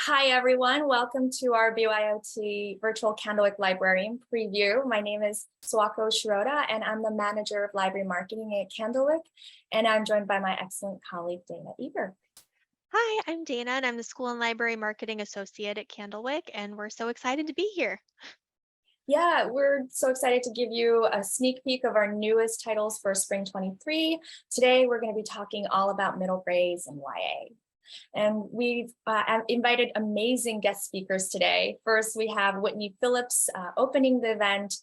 Hi, everyone. Welcome to our BYO-Tea Virtual Candlewick Librarian Preview. My name is Swako Shirota, and I'm the Manager of Library Marketing at Candlewick, and I'm joined by my excellent colleague, Dana Eber. Hi, I'm Dana, and I'm the School and Library Marketing Associate at Candlewick, and we're so excited to be here. Yeah, we're so excited to give you a sneak peek of our newest titles for Spring 23. Today, we're going to be talking all about middle grades and YA. And we've invited amazing guest speakers today. First, we have Whitney Phillips opening the event.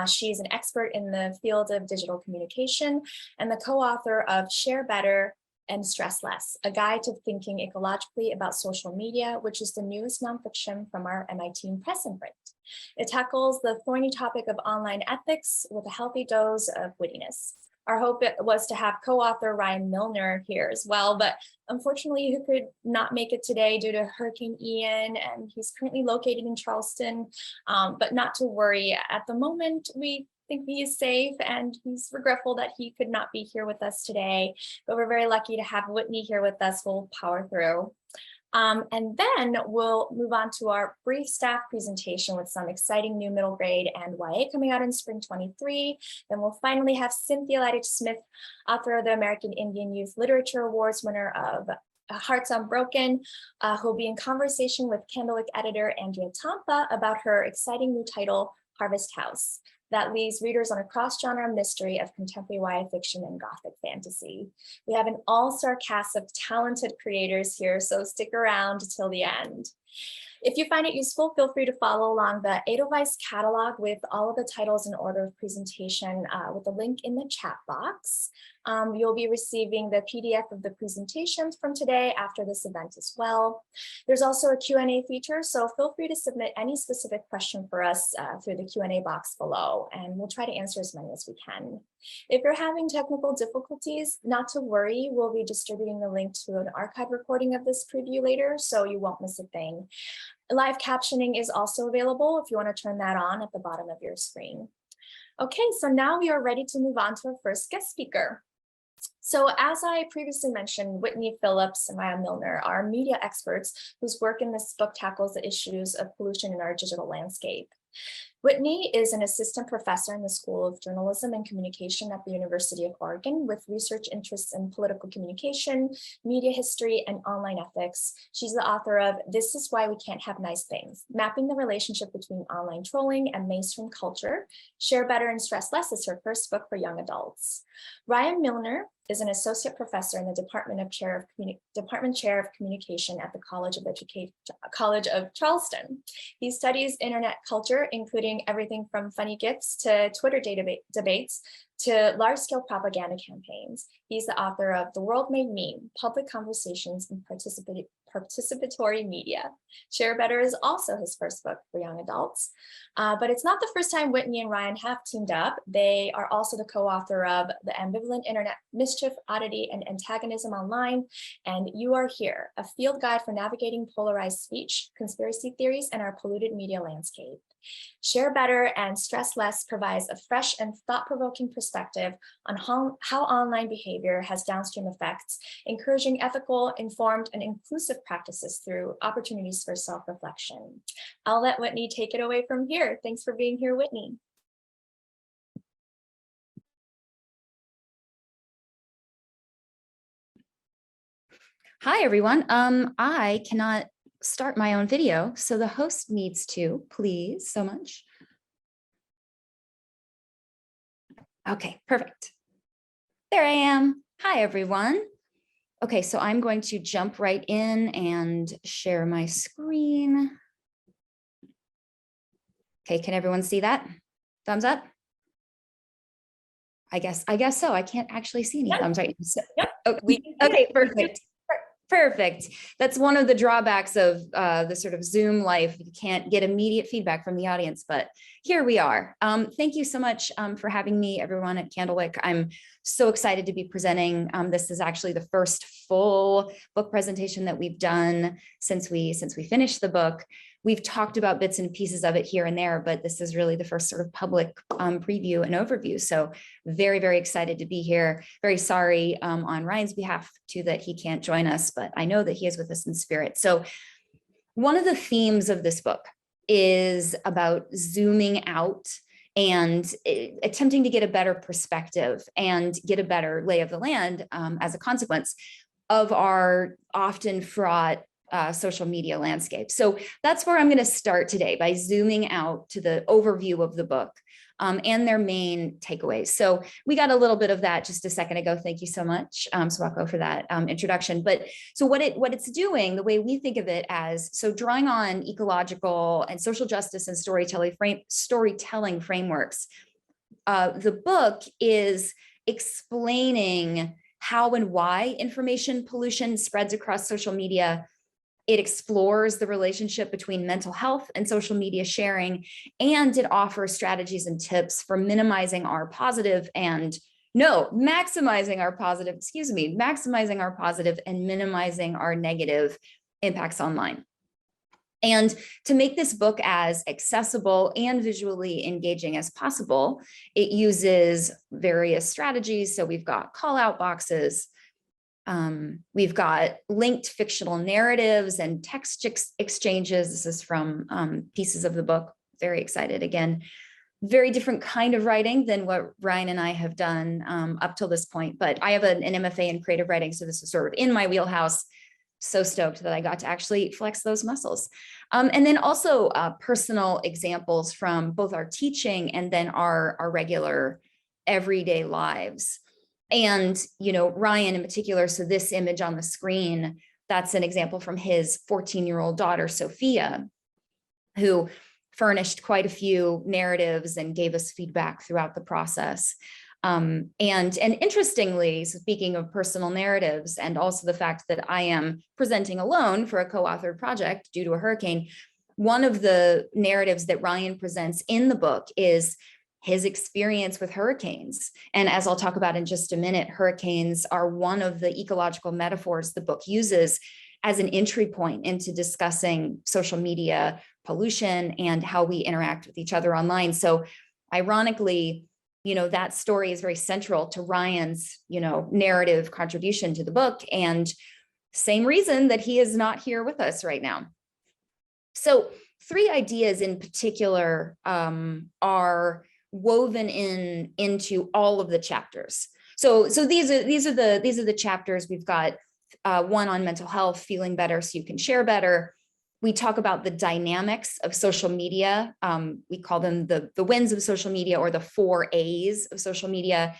She's an expert in the field of digital communication and the co-author of Share Better and Stress Less, a guide to thinking ecologically about social media, which is the newest nonfiction from our MIT Press imprint. It tackles the thorny topic of online ethics with a healthy dose of wittiness. Our hope was to have co-author Ryan Milner here as well, but unfortunately he could not make it today due to Hurricane Ian, and he's currently located in Charleston, but not to worry. At the moment, we think he is safe, and he's regretful that he could not be here with us today, but we're very lucky to have Whitney here with us. We'll power through. And then we'll move on to our brief staff presentation with some exciting new middle grade and YA coming out in Spring 23. Then we'll finally have Cynthia Leitich-Smith, author of the American Indian Youth Literature Awards, winner of Hearts Unbroken, who'll be in conversation with Candlewick editor Andrea Tampa about her exciting new title, Harvest House, that leads readers on a cross-genre mystery of contemporary YA fiction and Gothic fantasy. We have an all-star cast of talented creators here, so stick around till the end. If you find it useful, feel free to follow along the Edelweiss catalog with all of the titles in order of presentation with the link in the chat box. You'll be receiving the PDF of the presentations from today after this event as well. There's also a Q&A feature, so feel free to submit any specific question for us through the Q&A box below, and we'll try to answer as many as we can. If you're having technical difficulties, not to worry, we'll be distributing the link to an archive recording of this preview later, so you won't miss a thing. Live captioning is also available if you want to turn that on at the bottom of your screen. Okay, so now we are ready to move on to our first guest speaker. So as I previously mentioned, Whitney Phillips and Ryan Milner are media experts whose work in this book tackles the issues of pollution in our digital landscape. Whitney is an assistant professor in the School of Journalism and Communication at the University of Oregon with research interests in political communication, media history, and online ethics. She's the author of This Is Why We Can't Have Nice Things, Mapping the Relationship Between Online Trolling and Mainstream Culture. Share Better and Stress Less is her first book for young adults. Ryan Milner is an associate professor in the Department Chair of Communication at the College of Charleston. He studies internet culture, including everything from funny GIFs to Twitter debates to large-scale propaganda campaigns. He's the author of The World Made Meme, Public Conversations in Participatory Media. Share Better is also his first book for young adults. But it's not the first time Whitney and Ryan have teamed up. They are also the co-author of The Ambivalent Internet, Mischief, Oddity, and Antagonism Online, and You Are Here, a field guide for navigating polarized speech, conspiracy theories, and our polluted media landscape. Share Better and Stress Less provides a fresh and thought-provoking perspective on how online behavior has downstream effects, encouraging ethical, informed, and inclusive practices through opportunities for self-reflection. I'll let Whitney take it away from here. Thanks for being here, Whitney. Hi, everyone. I cannot start my own video, so the host needs to, please, so much. Okay, perfect. There I am. Hi, everyone. Okay, so I'm going to jump right in and share my screen. Okay, can everyone see that? Thumbs up? I guess so. I can't actually see any thumbs right now. So, okay, perfect. Perfect. That's one of the drawbacks of the sort of Zoom life. You can't get immediate feedback from the audience, but here we are. Thank you so much for having me, everyone at Candlewick. I'm so excited to be presenting. This is actually the first full book presentation that we've done since we finished the book. We've talked about bits and pieces of it here and there, but this is really the first sort of public preview and overview. So very, very excited to be here. Very sorry on Ryan's behalf too that he can't join us, but I know that he is with us in spirit. So one of the themes of this book is about zooming out and attempting to get a better perspective and get a better lay of the land as a consequence of our often fraught social media landscape. So that's where I'm going to start today, by zooming out to the overview of the book and their main takeaways. So we got a little bit of that just a second ago. Thank you so much, Swako, for that introduction. But so what it's doing, the way we think of it as, so drawing on ecological and social justice and storytelling frameworks, the book is explaining how and why information pollution spreads across social media. It explores the relationship between mental health and social media sharing, and it offers strategies and tips for maximizing our positive and minimizing our negative impacts online. And to make this book as accessible and visually engaging as possible, it uses various strategies. So we've got call out boxes, we've got linked fictional narratives and text exchanges. This is from pieces of the book. Very excited. Again, very different kind of writing than what Ryan and I have done up till this point. But I have an MFA in creative writing, so this is sort of in my wheelhouse. So stoked that I got to actually flex those muscles. And then also personal examples from both our teaching and then our regular everyday lives. And, Ryan in particular, so this image on the screen, that's an example from his 14-year-old daughter, Sophia, who furnished quite a few narratives and gave us feedback throughout the process. And interestingly, speaking of personal narratives, and also the fact that I am presenting alone for a co-authored project due to a hurricane, one of the narratives that Ryan presents in the book is his experience with hurricanes. And as I'll talk about in just a minute, hurricanes are one of the ecological metaphors the book uses as an entry point into discussing social media pollution and how we interact with each other online. So ironically, that story is very central to Ryan's, narrative contribution to the book, and same reason that he is not here with us right now. So 3 ideas in particular are woven into all of the chapters. So these are the chapters. We've got one on mental health, feeling better so you can share better. We talk about the dynamics of social media. We call them the wins of social media, or the 4 A's of social media: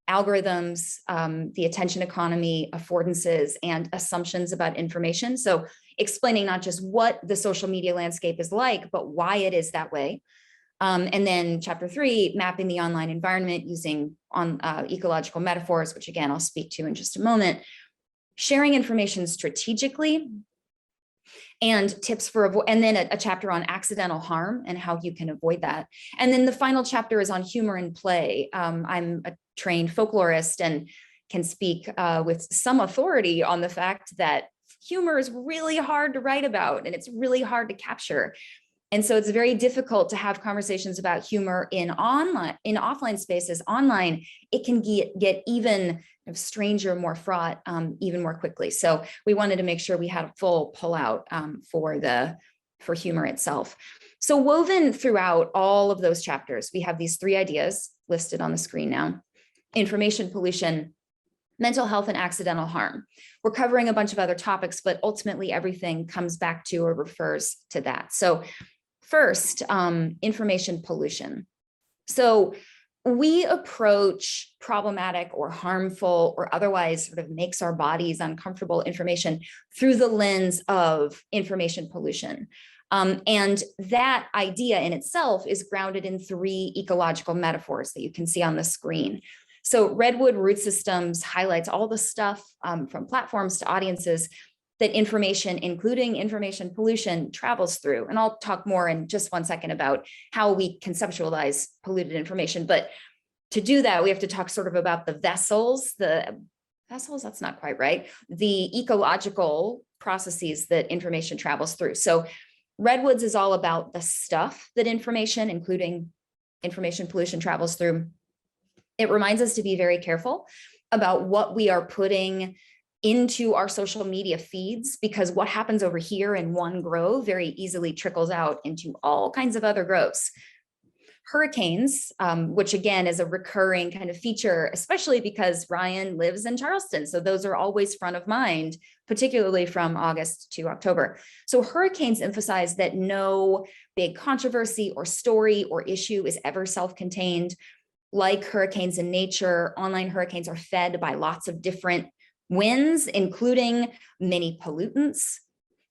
algorithms, the attention economy, affordances, and assumptions about information. So explaining not just what the social media landscape is like, but why it is that way. And then chapter 3, mapping the online environment using ecological metaphors, which again, I'll speak to in just a moment. Sharing information strategically, and tips for and then a chapter on accidental harm and how you can avoid that. And then the final chapter is on humor and play. I'm a trained folklorist and can speak with some authority on the fact that humor is really hard to write about and it's really hard to capture. And so it's very difficult to have conversations about humor in offline spaces. Online, it can get even stranger, more fraught, even more quickly. So we wanted to make sure we had a full pullout for humor itself. So woven throughout all of those chapters, we have these 3 ideas listed on the screen now: information pollution, mental health, and accidental harm. We're covering a bunch of other topics, but ultimately everything comes back to or refers to that. So first, information pollution. So we approach problematic or harmful or otherwise sort of makes our bodies uncomfortable information through the lens of information pollution. And that idea in itself is grounded in 3 ecological metaphors that you can see on the screen. So redwood root systems highlights all the stuff from platforms to audiences that information, including information pollution, travels through. And I'll talk more in just one second about how we conceptualize polluted information. But to do that, we have to talk sort of about the vessels, that's not quite right, the ecological processes that information travels through. So redwoods is all about the stuff that information, including information pollution, travels through. It reminds us to be very careful about what we are putting into our social media feeds, because what happens over here in one grove very easily trickles out into all kinds of other groves. Hurricanes, which again is a recurring kind of feature, especially because Ryan lives in Charleston. So those are always front of mind, particularly from August to October. So hurricanes emphasize that no big controversy or story or issue is ever self-contained. Like hurricanes in nature, online hurricanes are fed by lots of different winds, including many pollutants.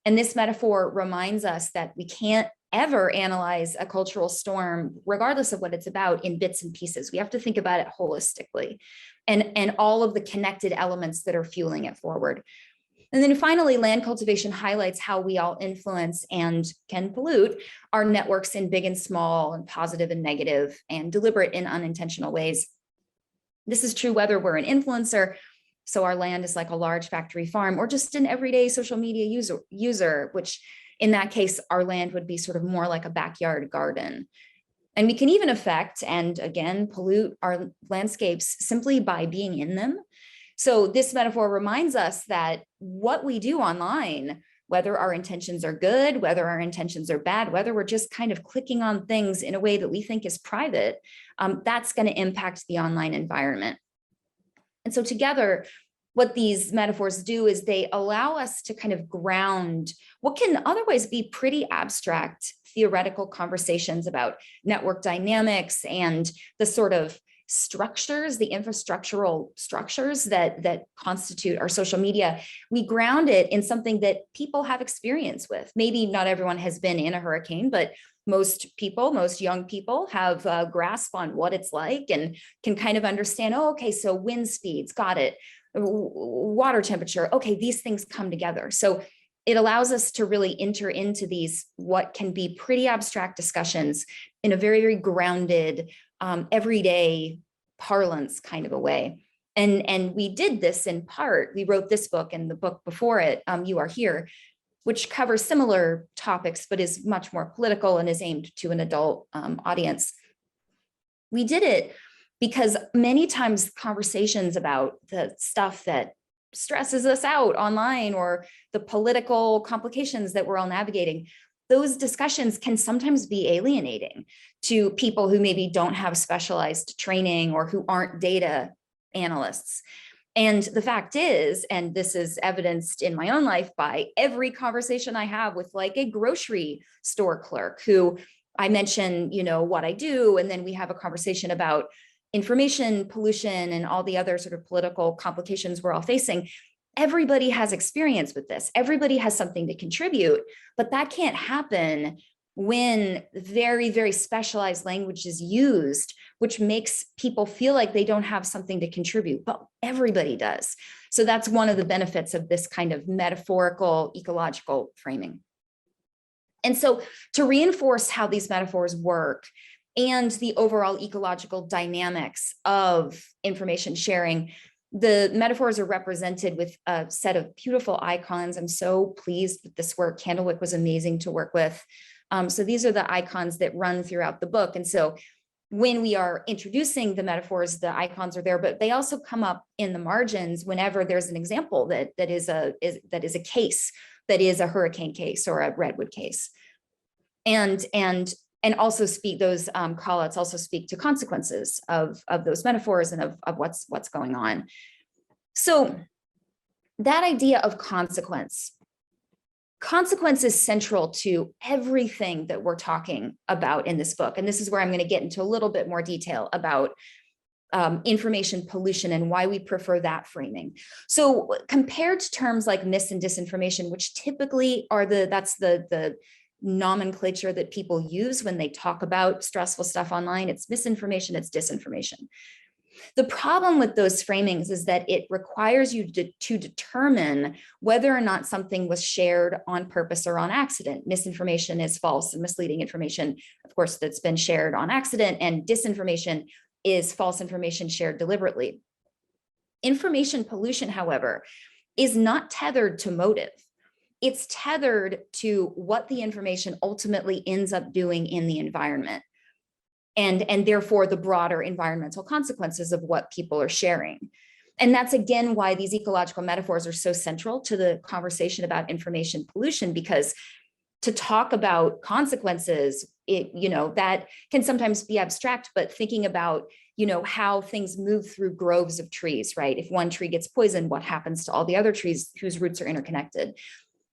And this metaphor reminds us that we can't ever analyze a cultural storm, regardless of what it's about, in bits and pieces. We have to think about it holistically and all of the connected elements that are fueling it forward. And then finally, land cultivation highlights how we all influence and can pollute our networks in big and small and positive and negative and deliberate and unintentional ways. This is true whether we're an influencer, so our land is like a large factory farm, or just an everyday social media user, which in that case, our land would be sort of more like a backyard garden. And we can even affect, and again, pollute our landscapes simply by being in them. So this metaphor reminds us that what we do online, whether our intentions are good, whether our intentions are bad, whether we're just kind of clicking on things in a way that we think is private, that's going to impact the online environment. And so together, what these metaphors do is they allow us to kind of ground what can otherwise be pretty abstract theoretical conversations about network dynamics and the sort of structures, the infrastructural structures that constitute our social media. We ground it in something that people have experience with. Maybe not everyone has been in a hurricane, but most people, most young people have a grasp on what it's like and can kind of understand, oh, okay, so wind speeds, got it. Water temperature, okay, these things come together. So it allows us to really enter into these, what can be pretty abstract discussions in a very, very grounded, everyday parlance kind of a way. And we did this in part, we wrote this book and the book before it, You Are Here, which covers similar topics, but is much more political and is aimed to an adult audience. We did it because many times conversations about the stuff that stresses us out online or the political complications that we're all navigating, those discussions can sometimes be alienating to people who maybe don't have specialized training or who aren't data analysts. And the fact is, and this is evidenced in my own life by every conversation I have with like a grocery store clerk who I mention, you know, what I do, and then we have a conversation about information pollution and all the other sort of political complications we're all facing. Everybody has experience with this. Everybody has something to contribute, but that can't happen when very, very specialized language is used, which makes people feel like they don't have something to contribute, but everybody does. So that's one of the benefits of this kind of metaphorical ecological framing. And so to reinforce how these metaphors work and the overall ecological dynamics of information sharing, the metaphors are represented with a set of beautiful icons. I'm so pleased with this work. Candlewick was amazing to work with. So these are the icons that run throughout the book. And so when we are introducing the metaphors, the icons are there, but they also come up in the margins whenever there's an example that is a case, that is a hurricane case or a redwood case. And also speak, those call outs also speak to consequences of those metaphors and of what's going on. So that idea of consequence is central to everything that we're talking about in this book. And this is where I'm going to get into a little bit more detail about information pollution and why we prefer that framing. So compared to terms like mis and disinformation, which typically are that's the nomenclature that people use when they talk about stressful stuff online, it's misinformation, it's disinformation. The problem with those framings is that it requires you to determine whether or not something was shared on purpose or on accident. Misinformation is false and misleading information, of course, that's been shared on accident, and disinformation is false information shared deliberately. Information pollution, however, is not tethered to motive. It's tethered to what the information ultimately ends up doing in the environment, and therefore the broader environmental consequences of what people are sharing. And that's again why these ecological metaphors are so central to the conversation about information pollution, because to talk about consequences, that can sometimes be abstract, but thinking about, how things move through groves of trees, right? If one tree gets poisoned, what happens to all the other trees whose roots are interconnected?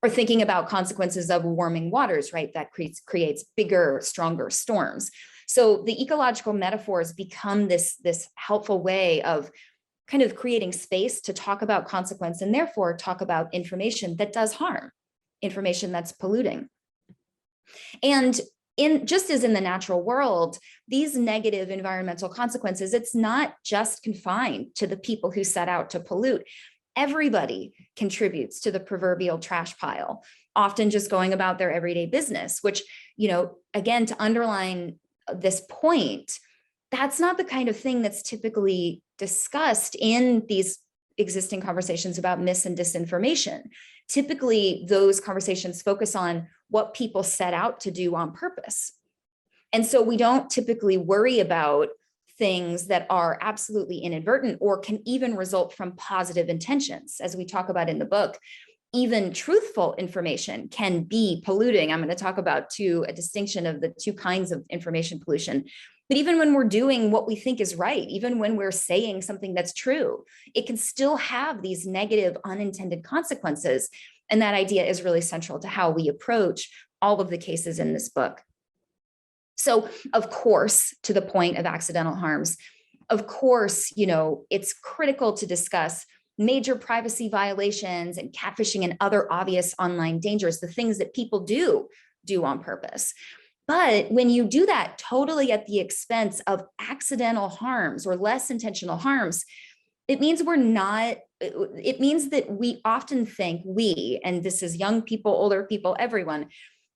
Or thinking about consequences of warming waters, right? That creates bigger, stronger storms. So the ecological metaphors become this helpful way of kind of creating space to talk about consequence and therefore talk about information that does harm, information that's polluting. And just as in the natural world, these negative environmental consequences, it's not just confined to the people who set out to pollute. Everybody contributes to the proverbial trash pile, often just going about their everyday business, which, again, to underline this point, that's not the kind of thing that's typically discussed in these existing conversations about mis and disinformation. Typically, those conversations focus on what people set out to do on purpose. And so we don't typically worry about things that are absolutely inadvertent or can even result from positive intentions. As we talk about in the book, even truthful information can be polluting. I'm going to talk about a distinction of the two kinds of information pollution. But even when we're doing what we think is right, even when we're saying something that's true, it can still have these negative unintended consequences. And that idea is really central to how we approach all of the cases in this book. So, of course, to the point of accidental harms, of course, it's critical to discuss major privacy violations and catfishing and other obvious online dangers, the things that people do on purpose. But when you do that totally at the expense of accidental harms or less intentional harms, it means that we often think and this is young people, older people, everyone,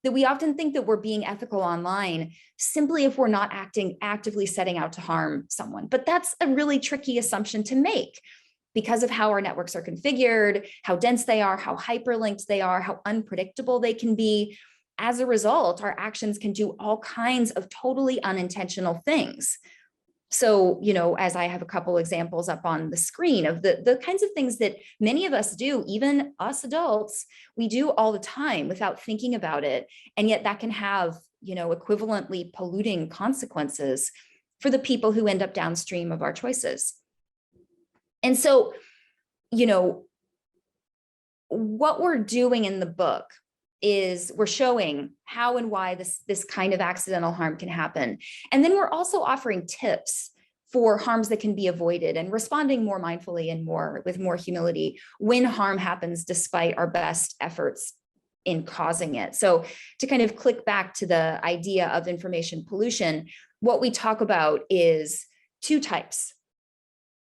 that we often think that we're being ethical online simply if we're not actively setting out to harm someone. But that's a really tricky assumption to make because of how our networks are configured, how dense they are, how hyperlinked they are, how unpredictable they can be. As a result, our actions can do all kinds of totally unintentional things. So, as I have a couple examples up on the screen of the kinds of things that many of us do, even us adults, we do all the time without thinking about it. And yet that can have, equivalently polluting consequences for the people who end up downstream of our choices. And so, what we're doing in the book is we're showing how and why this kind of accidental harm can happen. And then we're also offering tips for harms that can be avoided and responding more mindfully and with more humility when harm happens despite our best efforts in causing it. So to kind of click back to the idea of information pollution, what we talk about is two types.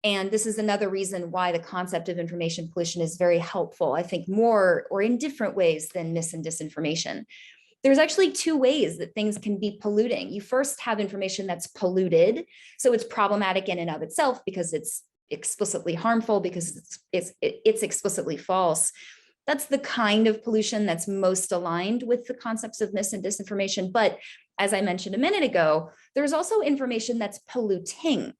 And this is another reason why the concept of information pollution is very helpful, I think, more or in different ways than mis and disinformation. There's actually two ways that things can be polluting. You first have information that's polluted. So it's problematic in and of itself because it's explicitly harmful, because it's explicitly false. That's the kind of pollution that's most aligned with the concepts of mis and disinformation. But as I mentioned a minute ago, there's also information that's polluting,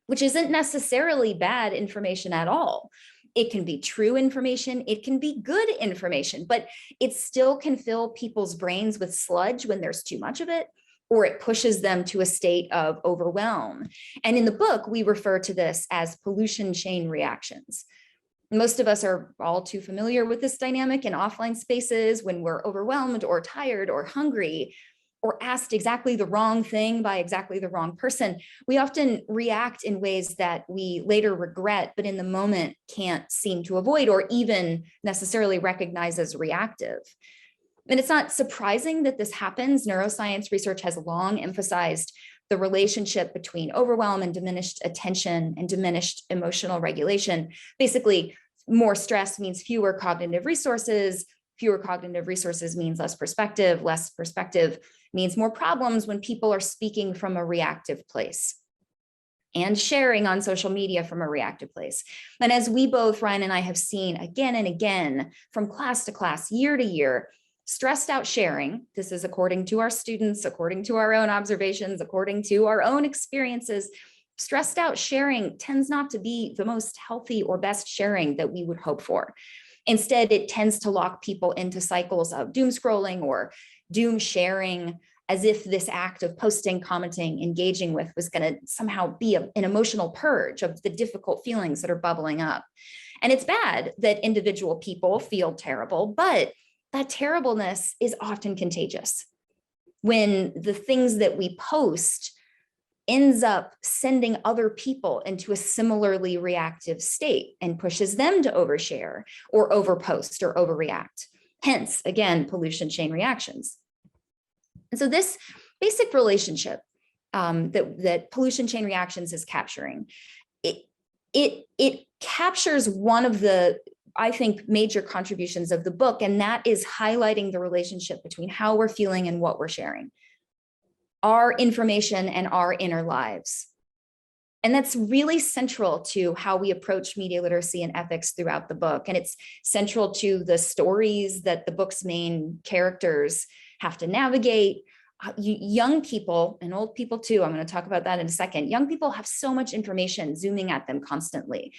which isn't necessarily bad information at all. It can be true information, it can be good information, but it still can fill people's brains with sludge when there's too much of it, or it pushes them to a state of overwhelm. And in the book, we refer to this as pollution chain reactions. Most of us are all too familiar with this dynamic in offline spaces when we're overwhelmed or tired or hungry, or asked exactly the wrong thing by exactly the wrong person. We often react in ways that we later regret, but in the moment can't seem to avoid or even necessarily recognize as reactive. And it's not surprising that this happens. Neuroscience research has long emphasized the relationship between overwhelm and diminished attention and diminished emotional regulation. Basically, more stress means fewer cognitive resources. Fewer cognitive resources means less perspective means more problems when people are speaking from a reactive place and sharing on social media from a reactive place. And as we both, Ryan and I, have seen again and again from class to class, year to year, stressed out sharing, this is according to our students, according to our own observations, according to our own experiences, Stressed out sharing tends not to be the most healthy or best sharing that we would hope for. Instead, it tends to lock people into cycles of doom scrolling or doom sharing, as if this act of posting, commenting, engaging with was going to somehow be an emotional purge of the difficult feelings that are bubbling up. And it's bad that individual people feel terrible, but that terribleness is often contagious. When the things that we post ends up sending other people into a similarly reactive state and pushes them to overshare or overpost or overreact. Hence, again, pollution chain reactions. And so this basic relationship that pollution chain reactions is capturing, it captures one of the, I think, major contributions of the book, and that is highlighting the relationship between how we're feeling and what we're sharing, our information and our inner lives. And that's really central to how we approach media literacy and ethics throughout the book. And it's central to the stories that the book's main characters have to navigate. Young people and old people too, I'm going to talk about that in a second. Young people have so much information zooming at them constantly,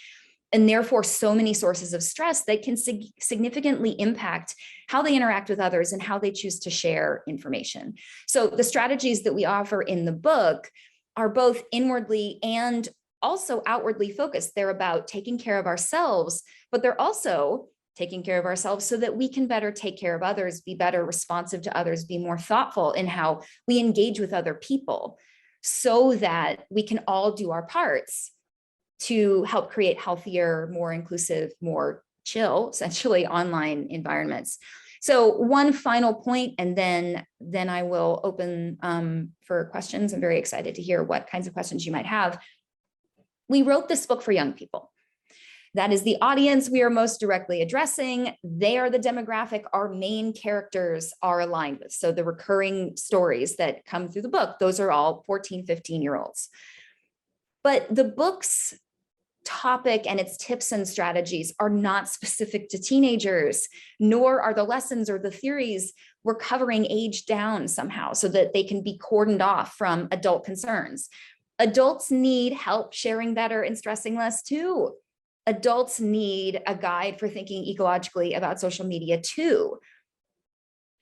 and therefore so many sources of stress that can significantly impact how they interact with others and how they choose to share information. So the strategies that we offer in the book are both inwardly and also outwardly focused. They're about taking care of ourselves, but they're also taking care of ourselves so that we can better take care of others, be better responsive to others, be more thoughtful in how we engage with other people, so that we can all do our parts to help create healthier, more inclusive, more chill, essentially, online environments. So one final point, and then I will open for questions. I'm very excited to hear what kinds of questions you might have. We wrote this book for young people. That is the audience we are most directly addressing. They are the demographic our main characters are aligned with. So the recurring stories that come through the book, those are all 14, 15-year-olds. But the book's topic and its tips and strategies are not specific to teenagers, nor are the lessons or the theories we're covering aged down somehow so that they can be cordoned off from adult concerns. Adults need help sharing better and stressing less too. Adults need a guide for thinking ecologically about social media too.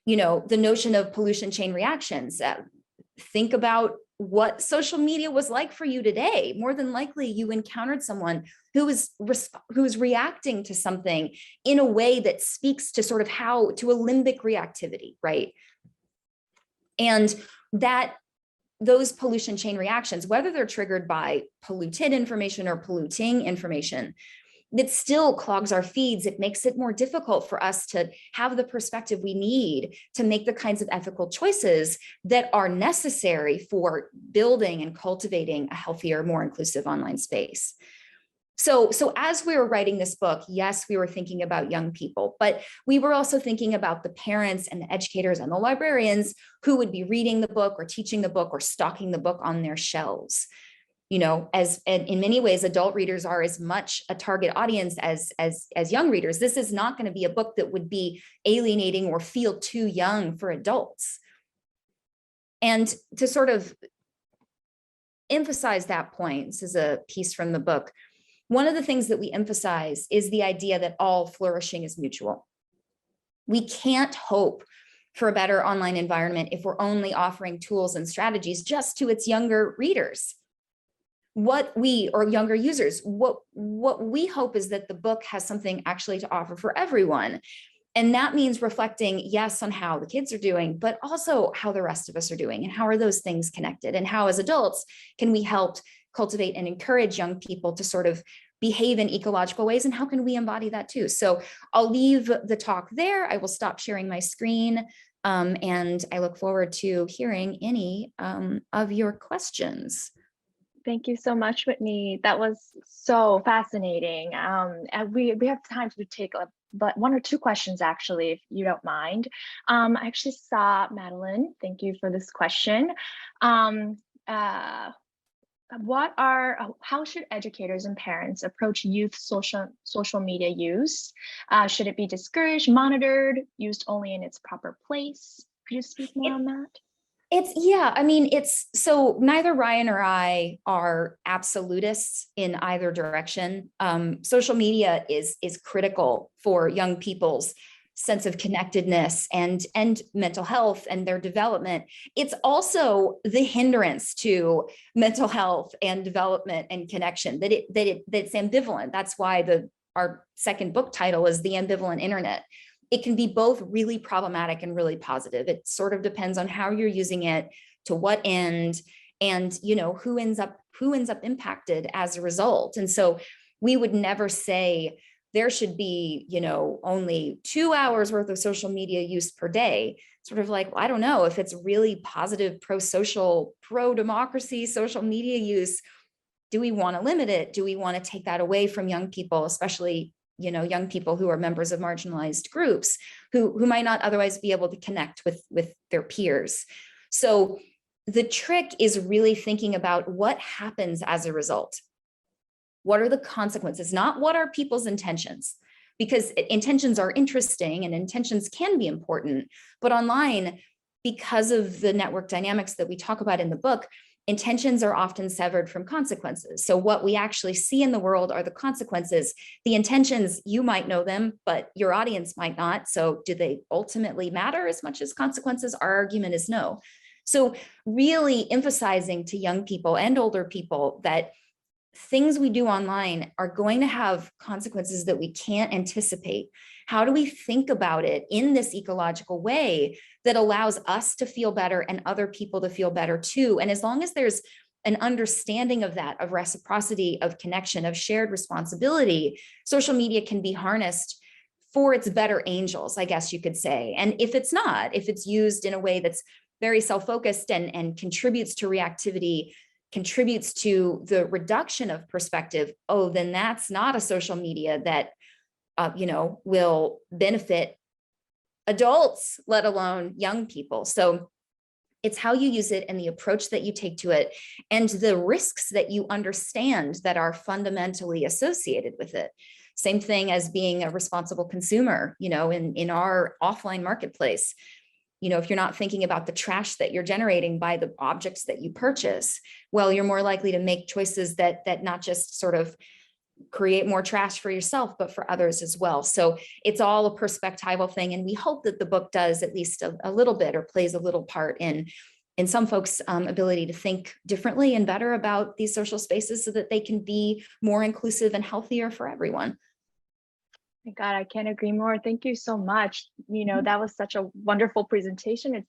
You know, the notion of pollution chain reactions. Think about what social media was like for you today. More than likely, you encountered someone who was reacting to something in a way that speaks to sort of how to a limbic reactivity, right? And that those pollution chain reactions, whether they're triggered by polluted information or polluting information, that still clogs our feeds. It makes it more difficult for us to have the perspective we need to make the kinds of ethical choices that are necessary for building and cultivating a healthier, more inclusive online space. So as we were writing this book, yes, we were thinking about young people, but we were also thinking about the parents and the educators and the librarians who would be reading the book or teaching the book or stocking the book on their shelves. You know, as in many ways, adult readers are as much a target audience as young readers. This is not going to be a book that would be alienating or feel too young for adults. And to sort of emphasize that point, this is a piece from the book. One of the things that we emphasize is the idea that all flourishing is mutual. We can't hope for a better online environment if we're only offering tools and strategies just to its younger readers. What we, or younger users, what we hope is that the book has something actually to offer for everyone. And that means reflecting, yes, on how the kids are doing, but also how the rest of us are doing and how are those things connected, and how as adults can we help cultivate and encourage young people to sort of behave in ecological ways, and how can we embody that too? So I'll leave the talk there. I will stop sharing my screen, and I look forward to hearing any of your questions. Thank you so much, Whitney. That was so fascinating. And we have time to take but one or two questions, actually, if you don't mind. I actually saw Madeline. Thank you for this question. How should educators and parents approach youth social media use? Should it be discouraged, monitored, used only in its proper place? Could you speak more on that? I mean, so neither Ryan or I are absolutists in either direction. Social media is critical for young people's sense of connectedness and mental health and their development. It's also the hindrance to mental health and development and connection, that it's ambivalent. That's why our second book title is The Ambivalent Internet. It can be both really problematic and really positive. It sort of depends on how you're using it, to what end, and who ends up impacted as a result. And so we would never say there should be, only 2 hours worth of social media use per day. Sort of like, I don't know if it's really positive, pro-social, pro-democracy social media use. Do we want to limit it? Do we want to take that away from young people, especially, young people who are members of marginalized groups who might not otherwise be able to connect with their peers? So the trick is really thinking about what happens as a result. What are the consequences? Not what are people's intentions, because intentions are interesting and intentions can be important, but online, because of the network dynamics that we talk about in the book, intentions are often severed from consequences. So what we actually see in the world are the consequences. The intentions, you might know them, but your audience might not. So do they ultimately matter as much as consequences? Our argument is no. So really emphasizing to young people and older people that things we do online are going to have consequences that we can't anticipate. How do we think about it in this ecological way that allows us to feel better and other people to feel better too? And as long as there's an understanding of that, of reciprocity, of connection, of shared responsibility, social media can be harnessed for its better angels, I guess you could say. And if it's not, if it's used in a way that's very self-focused and contributes to reactivity, contributes to the reduction of perspective, then that's not a social media that will benefit adults, let alone young people. So it's how you use it and the approach that you take to it and the risks that you understand that are fundamentally associated with it. Same thing as being a responsible consumer, in our offline marketplace. If you're not thinking about the trash that you're generating by the objects that you purchase, well, you're more likely to make choices that not just sort of create more trash for yourself, but for others as well. So it's all a perspectival thing. And we hope that the book does at least a little bit, or plays a little part in some folks' ability to think differently and better about these social spaces so that they can be more inclusive and healthier for everyone. My God, I can't agree more. Thank you so much. That was such a wonderful presentation.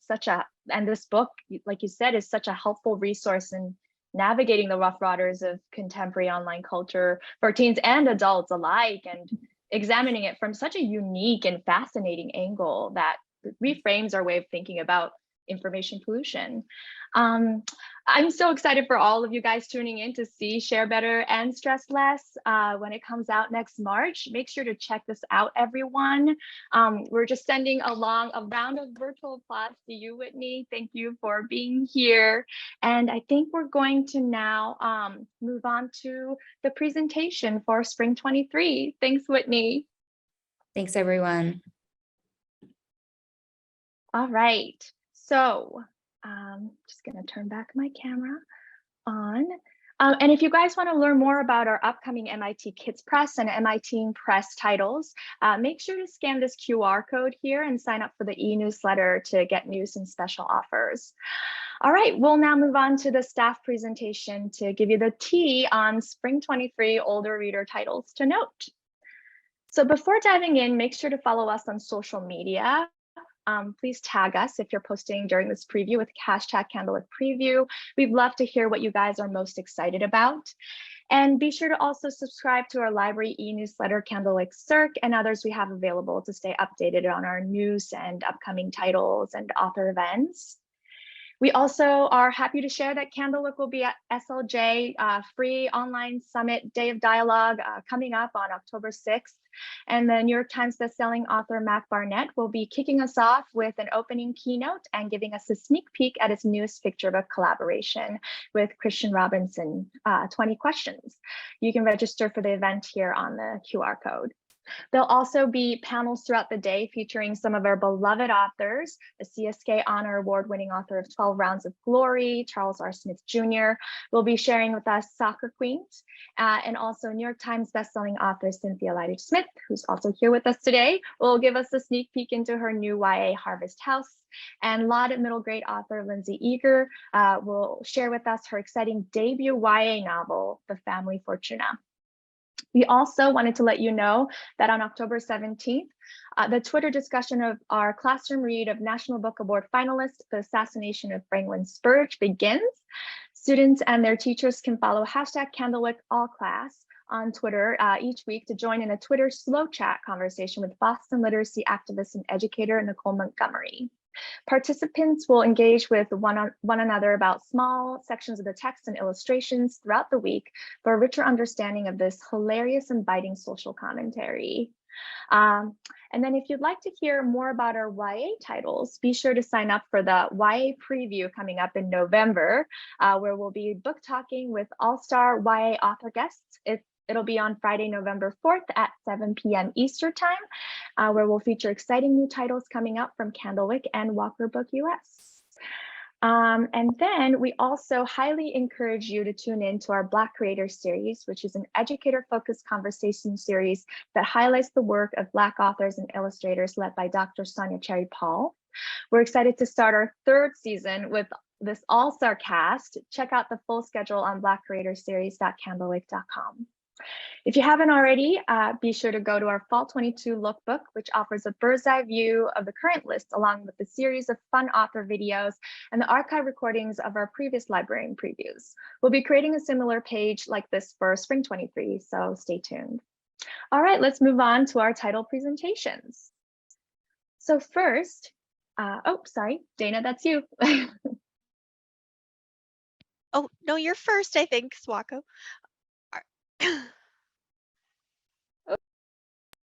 And this book, like you said, is such a helpful resource in navigating the rough waters of contemporary online culture for teens and adults alike, and examining it from such a unique and fascinating angle that reframes our way of thinking about information pollution. I'm so excited for all of you guys tuning in to see Share Better and Stress Less when it comes out next March. Make sure to check this out, everyone. We're just sending along a round of virtual applause to you, Whitney. Thank you for being here. And I think we're going to now move on to the presentation for Spring 23. Thanks, Whitney. Thanks, everyone. All right. So just going to turn back my camera on. And if you guys want to learn more about our upcoming MIT Kids Press and MIT Press titles, make sure to scan this QR code here and sign up for the e-newsletter to get news and special offers. All right, we'll now move on to the staff presentation to give you the tea on Spring 23 older reader titles to note. So before diving in, make sure to follow us on social media. Please tag us if you're posting during this preview with hashtag Candlewick Preview. We'd love to hear what you guys are most excited about. And be sure to also subscribe to our library e-newsletter, Candlewick Circ, and others we have available to stay updated on our news and upcoming titles and author events. We also are happy to share that Candlewick will be at SLJ free online summit day of dialogue coming up on October 6th. And the New York Times bestselling author Mac Barnett will be kicking us off with an opening keynote and giving us a sneak peek at his newest picture book collaboration with Christian Robinson, 20 Questions. You can register for the event here on the QR code. There'll also be panels throughout the day featuring some of our beloved authors. The CSK Honor Award-winning author of 12 Rounds of Glory, Charles R. Smith Jr., will be sharing with us Soccer Queens, and also New York Times bestselling author Cynthia Leitich-Smith, who's also here with us today, will give us a sneak peek into her new YA Harvest House. And lauded middle grade author Lindsay Eager will share with us her exciting debut YA novel, The Family Fortuna. We also wanted to let you know that on October 17th, the Twitter discussion of our classroom read of National Book Award finalist, The Assassination of Franklin Spurge, begins. Students and their teachers can follow #CandlewickAllClass on Twitter each week to join in a Twitter slow chat conversation with Boston literacy activist and educator Nicole Montgomery. Participants will engage with one another about small sections of the text and illustrations throughout the week for a richer understanding of this hilarious and biting social commentary. And then if you'd like to hear more about our YA titles, be sure to sign up for the YA preview coming up in November, where we'll be book talking with all-star YA author guests. It'll be on Friday, November 4th at 7 p.m. Eastern Time, where we'll feature exciting new titles coming out from Candlewick and Walker Book US. And then we also highly encourage you to tune in to our Black Creators series, which is an educator-focused conversation series that highlights the work of Black authors and illustrators led by Dr. Sonia Cherry Paul. We're excited to start our 3rd season with this all-star cast. Check out the full schedule on blackcreatorseries.candlewick.com. If you haven't already, be sure to go to our Fall 22 lookbook, which offers a bird's eye view of the current list, along with a series of fun author videos and the archive recordings of our previous librarian previews. We'll be creating a similar page like this for Spring 23, so stay tuned. All right, let's move on to our title presentations. So first, oh, sorry, Dana, that's you. Oh, no, you're first, I think, Swako.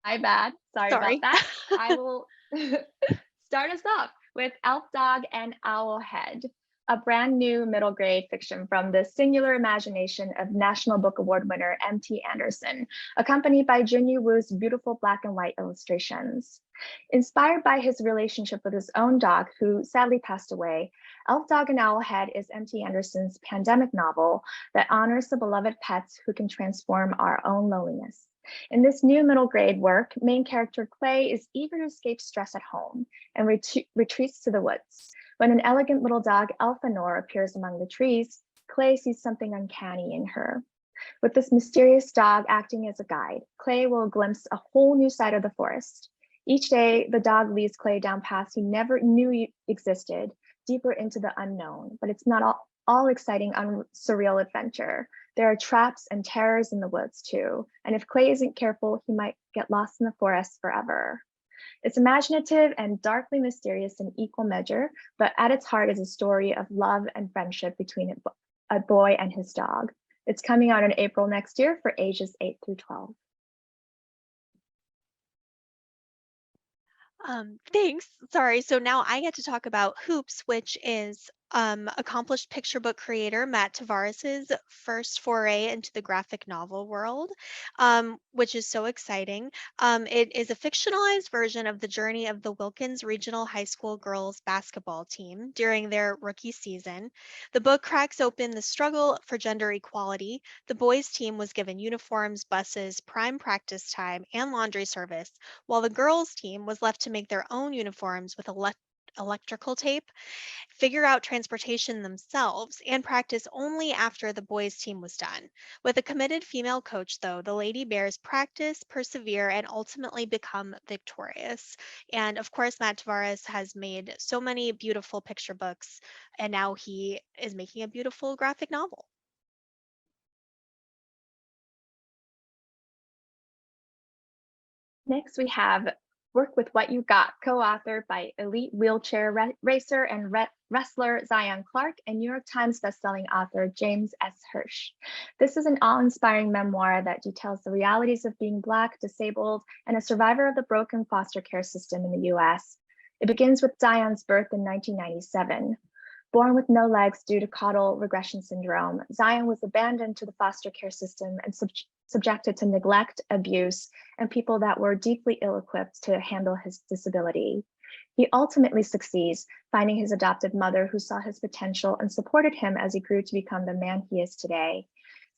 My bad. Sorry about that. I will start us off with Elf Dog and Owlhead, a brand new middle grade fiction from the singular imagination of National Book Award winner M.T. Anderson, accompanied by Junyu Wu's beautiful black and white illustrations. Inspired by his relationship with his own dog, who sadly passed away, Elf Dog and Owlhead is M.T. Anderson's pandemic novel that honors the beloved pets who can transform our own loneliness. In this new middle grade work, main character Clay is eager to escape stress at home and retreats to the woods. When an elegant little dog, Elphanor, appears among the trees, Clay sees something uncanny in her. With this mysterious dog acting as a guide, Clay will glimpse a whole new side of the forest. Each day, the dog leads Clay down paths he never knew existed, deeper into the unknown, but it's not all exciting, surreal adventure. There are traps and terrors in the woods too, and if Clay isn't careful, he might get lost in the forest forever. It's imaginative and darkly mysterious in equal measure, but at its heart is a story of love and friendship between a boy and his dog. It's coming out in April next year for ages 8 through 12. Thanks. Sorry. So now I get to talk about Hoops, which is accomplished picture book creator Matt Tavares's first foray into the graphic novel world, which is so exciting. It is a fictionalized version of the journey of the Wilkins Regional High School girls basketball team during their rookie season. The book cracks open the struggle for gender equality. The boys' team was given uniforms, buses, prime practice time, and laundry service, while the girls' team was left to make their own uniforms with electrical tape, figure out transportation themselves, and practice only after the boys' team was done. With a committed female coach, though, the Lady Bears practice, persevere, and ultimately become victorious. And of course, Matt Tavares has made so many beautiful picture books, and now he is making a beautiful graphic novel. Next, we have Work with What You Got, co-authored by elite wheelchair racer and wrestler Zion Clark and New York Times bestselling author James S. Hirsch. This is an awe-inspiring memoir that details the realities of being Black, disabled, and a survivor of the broken foster care system in the US. It begins with Zion's birth in 1997. Born with no legs due to caudal regression syndrome, Zion was abandoned to the foster care system and subjected to neglect, abuse, and people that were deeply ill-equipped to handle his disability. He ultimately succeeds, finding his adopted mother who saw his potential and supported him as he grew to become the man he is today.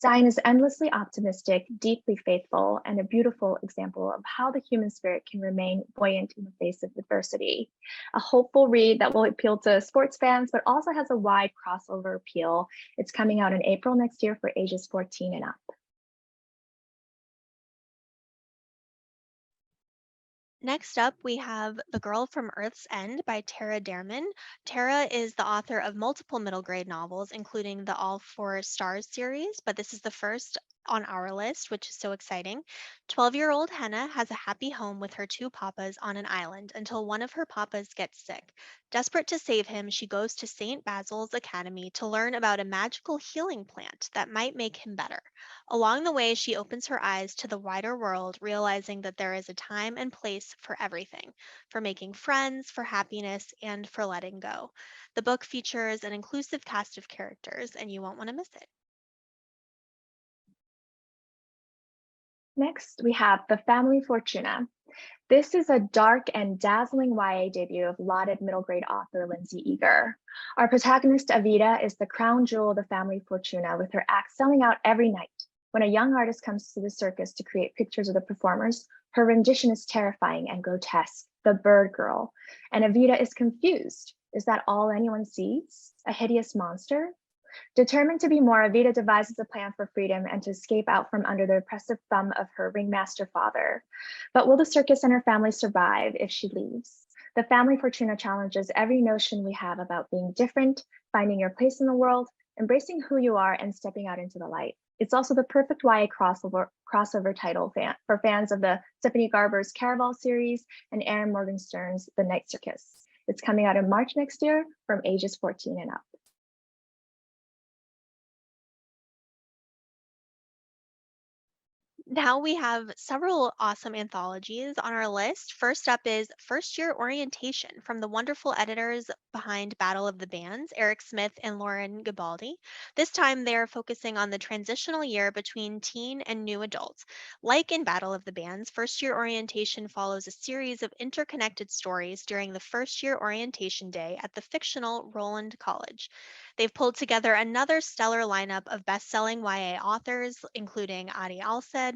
Zion is endlessly optimistic, deeply faithful, and a beautiful example of how the human spirit can remain buoyant in the face of adversity. A hopeful read that will appeal to sports fans, but also has a wide crossover appeal. It's coming out in April next year for ages 14 and up. Next up, we have The Girl from Earth's End by Tara Dairman. Tara is the author of multiple middle grade novels, including the All Four Stars series, but this is the first on our list, which is so exciting. 12-year-old Henna has a happy home with her two papas on an island until one of her papas gets sick. Desperate to save him, she goes to St. Basil's Academy to learn about a magical healing plant that might make him better. Along the way, she opens her eyes to the wider world, realizing that there is a time and place for everything, for making friends, for happiness, and for letting go. The book features an inclusive cast of characters, and you won't want to miss it. Next, we have The Family Fortuna. This is a dark and dazzling YA debut of lauded middle grade author Lindsay Eager. Our protagonist, Avita, is the crown jewel of the family Fortuna, with her act selling out every night. When a young artist comes to the circus to create pictures of the performers, her rendition is terrifying and grotesque, the bird girl. And Avita is confused. Is that all anyone sees? A hideous monster? Determined to be more, Avita devises a plan for freedom and to escape out from under the oppressive thumb of her ringmaster father. But will the circus and her family survive if she leaves? The Family Fortuna challenges every notion we have about being different, finding your place in the world, embracing who you are, and stepping out into the light. It's also the perfect YA crossover title for fans of the Stephanie Garber's Caraval series and Erin Morgenstern's The Night Circus. It's coming out in March next year from ages 14 and up. Now we have several awesome anthologies on our list. First up is First Year Orientation from the wonderful editors behind Battle of the Bands, Eric Smith and Lauren Gabaldi. This time they're focusing on the transitional year between teen and new adults. Like in Battle of the Bands, First Year Orientation follows a series of interconnected stories during the first year orientation day at the fictional Roland College. They've pulled together another stellar lineup of best-selling YA authors, including Adi Alsed,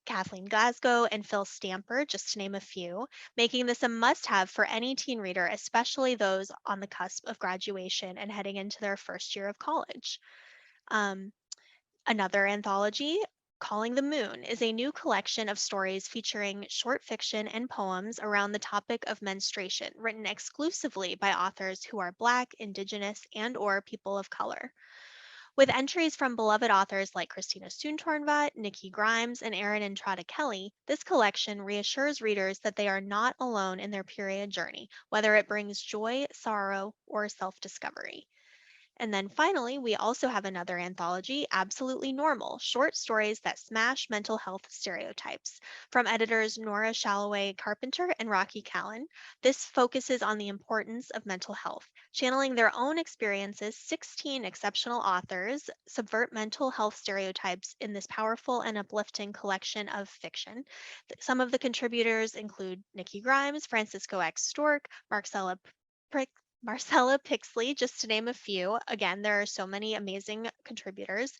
Kathleen Glasgow, and Phil Stamper, just to name a few, making this a must-have for any teen reader, especially those on the cusp of graduation and heading into their first year of college. Another anthology, Calling the Moon, is a new collection of stories featuring short fiction and poems around the topic of menstruation, written exclusively by authors who are Black, Indigenous, and/or people of color. With entries from beloved authors like Christina Soontornvat, Nikki Grimes, and Erin Entrada Kelly, this collection reassures readers that they are not alone in their period journey, whether it brings joy, sorrow, or self-discovery. And then finally, we also have another anthology, Absolutely Normal, short stories that smash mental health stereotypes, from editors Nora Shalloway Carpenter and Rocky Callan. This focuses on the importance of mental health. Channeling their own experiences, 16 exceptional authors subvert mental health stereotypes in this powerful and uplifting collection of fiction. Some of the contributors include Nikki Grimes, Francisco X. Stork, Marcella Pixley, just to name a few. Again, there are so many amazing contributors.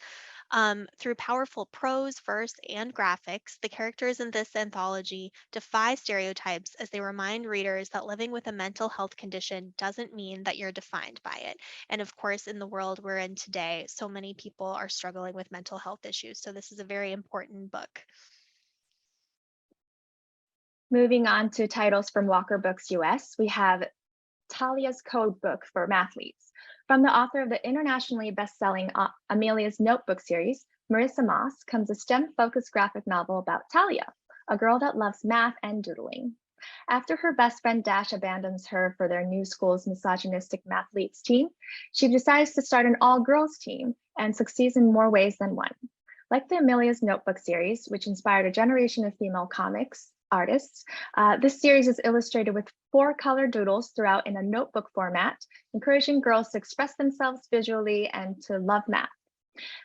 Through powerful prose, verse, and graphics, the characters in this anthology defy stereotypes as they remind readers that living with a mental health condition doesn't mean that you're defined by it. And of course, in the world we're in today, so many people are struggling with mental health issues. So this is a very important book. Moving on to titles from Walker Books US, we have Talia's Code Book for Mathletes. From the author of the internationally best-selling Amelia's Notebook series, Marissa Moss, comes a STEM-focused graphic novel about Talia, a girl that loves math and doodling. After her best friend Dash abandons her for their new school's misogynistic mathletes team, she decides to start an all-girls team and succeeds in more ways than one. Like the Amelia's Notebook series, which inspired a generation of female comics artists, this series is illustrated with 4 color doodles throughout in a notebook format, encouraging girls to express themselves visually and to love math.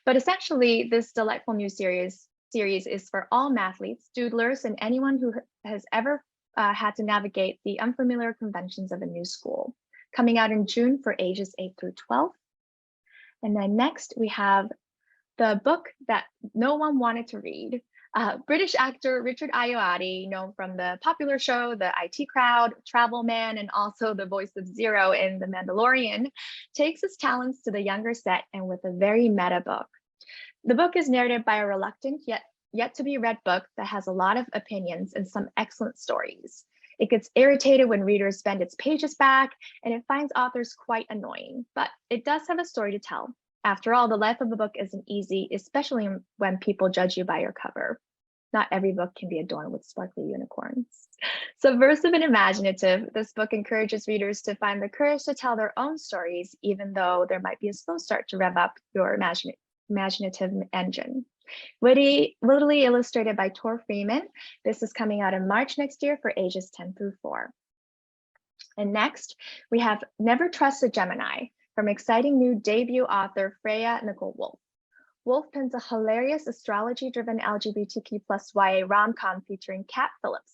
But essentially, this delightful new series series is for all mathletes, doodlers, and anyone who has ever had to navigate the unfamiliar conventions of a new school. Coming out in June for ages 8 through 12. And then next we have the book that no one wanted to read. British actor Richard Ayoade, known from the popular show The IT Crowd, Travel Man, and also the voice of Zero in The Mandalorian, takes his talents to the younger set and with a very meta book. The book is narrated by a reluctant yet to be read book that has a lot of opinions and some excellent stories. It gets irritated when readers bend its pages back, and it finds authors quite annoying, but it does have a story to tell. After all, the life of a book isn't easy, especially when people judge you by your cover. Not every book can be adorned with sparkly unicorns. Subversive and imaginative, this book encourages readers to find the courage to tell their own stories, even though there might be a slow start to rev up your imaginative engine. Wittily illustrated by Tor Freeman. This is coming out in March next year for ages 10 through 4. And next, we have Never Trust a Gemini from exciting new debut author Freya Nicole Wolf. Wolf pens a hilarious astrology-driven LGBTQ+ YA rom-com featuring Kat Phillips.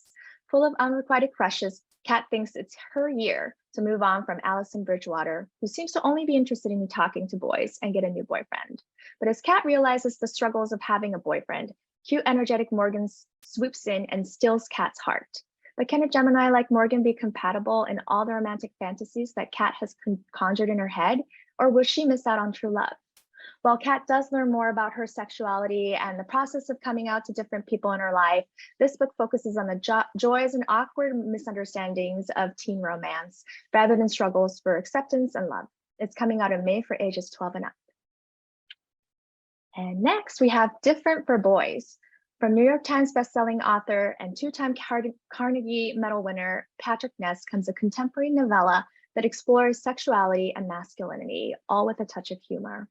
Full of unrequited crushes, Kat thinks it's her year to move on from Allison Bridgewater, who seems to only be interested in talking to boys, and get a new boyfriend. But as Kat realizes the struggles of having a boyfriend, cute, energetic Morgan swoops in and steals Kat's heart. But can a Gemini like Morgan be compatible in all the romantic fantasies that Kat has conjured in her head, or will she miss out on true love? While Kat does learn more about her sexuality and the process of coming out to different people in her life, this book focuses on the joys and awkward misunderstandings of teen romance, rather than struggles for acceptance and love. It's coming out in May for ages 12 and up. And next we have Different for Boys. From New York Times bestselling author and two-time Carnegie Medal winner Patrick Ness comes a contemporary novella that explores sexuality and masculinity, all with a touch of humor.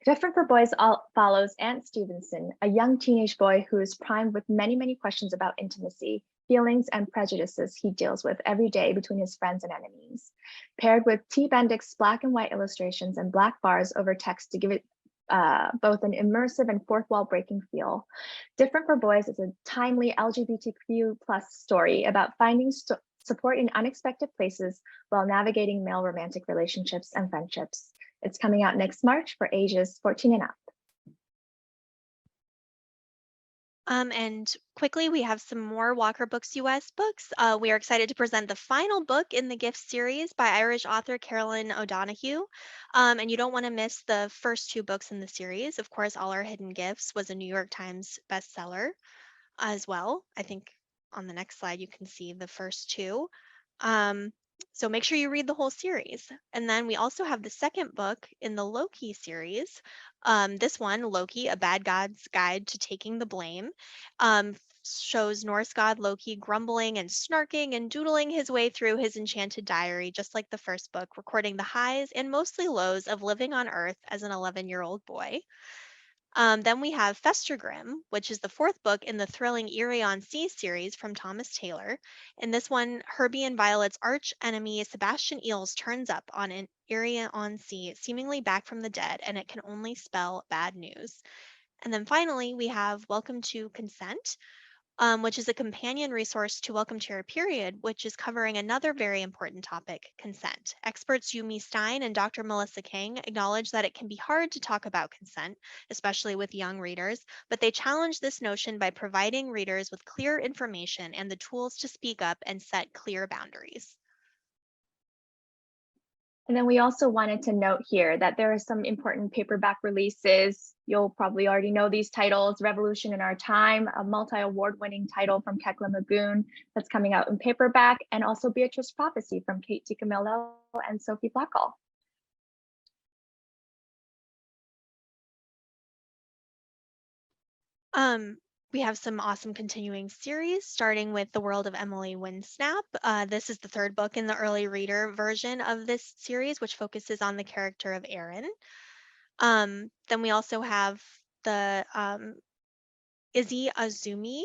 Different for Boys follows Ant Stevenson, a young teenage boy who is primed with many, many questions about intimacy, feelings, and prejudices he deals with every day between his friends and enemies. Paired with T. Bendix's black and white illustrations and black bars over text to give it both an immersive and fourth wall breaking feel. Different for Boys is a timely LGBTQ+ story about finding support in unexpected places while navigating male romantic relationships and friendships. It's coming out next March for ages 14 and up. And quickly, we have some more Walker Books US books. We are excited to present the final book in the Gifts series by Irish author Carolyn O'Donoghue. And you don't want to miss the first 2 books in the series. Of course, All Our Hidden Gifts was a New York Times bestseller as well. I think on the next slide, you can see the first 2. So make sure you read the whole series. And then we also have the second book in the Loki series. This one, Loki, A Bad God's Guide to Taking the Blame, shows Norse god Loki grumbling and snarking and doodling his way through his enchanted diary, just like the first book, recording the highs and mostly lows of living on Earth as an 11-year-old boy. Then we have Festergrim, which is the 4th book in the thrilling Eerie on Sea series from Thomas Taylor. In this one, Herbie and Violet's arch enemy, Sebastian Eels, turns up on an Eerie on Sea, seemingly back from the dead, and it can only spell bad news. And then finally, we have Welcome to Consent, which is a companion resource to Welcome to Your Period, which is covering another very important topic, consent. Experts Yumi Stein and Dr. Melissa King acknowledge that it can be hard to talk about consent, especially with young readers, but they challenge this notion by providing readers with clear information and the tools to speak up and set clear boundaries. And then we also wanted to note here that there are some important paperback releases. You'll probably already know these titles: Revolution in Our Time, a multi-award winning title from Kekla Magoon that's coming out in paperback, and also Beatrice Prophecy from Kate DiCamillo and Sophie Blackall. We have some awesome continuing series, starting with The World of Emily Winsnap. This is the 3rd book in the early reader version of this series, which focuses on the character of Erin. Then we also have the Izzy Azumi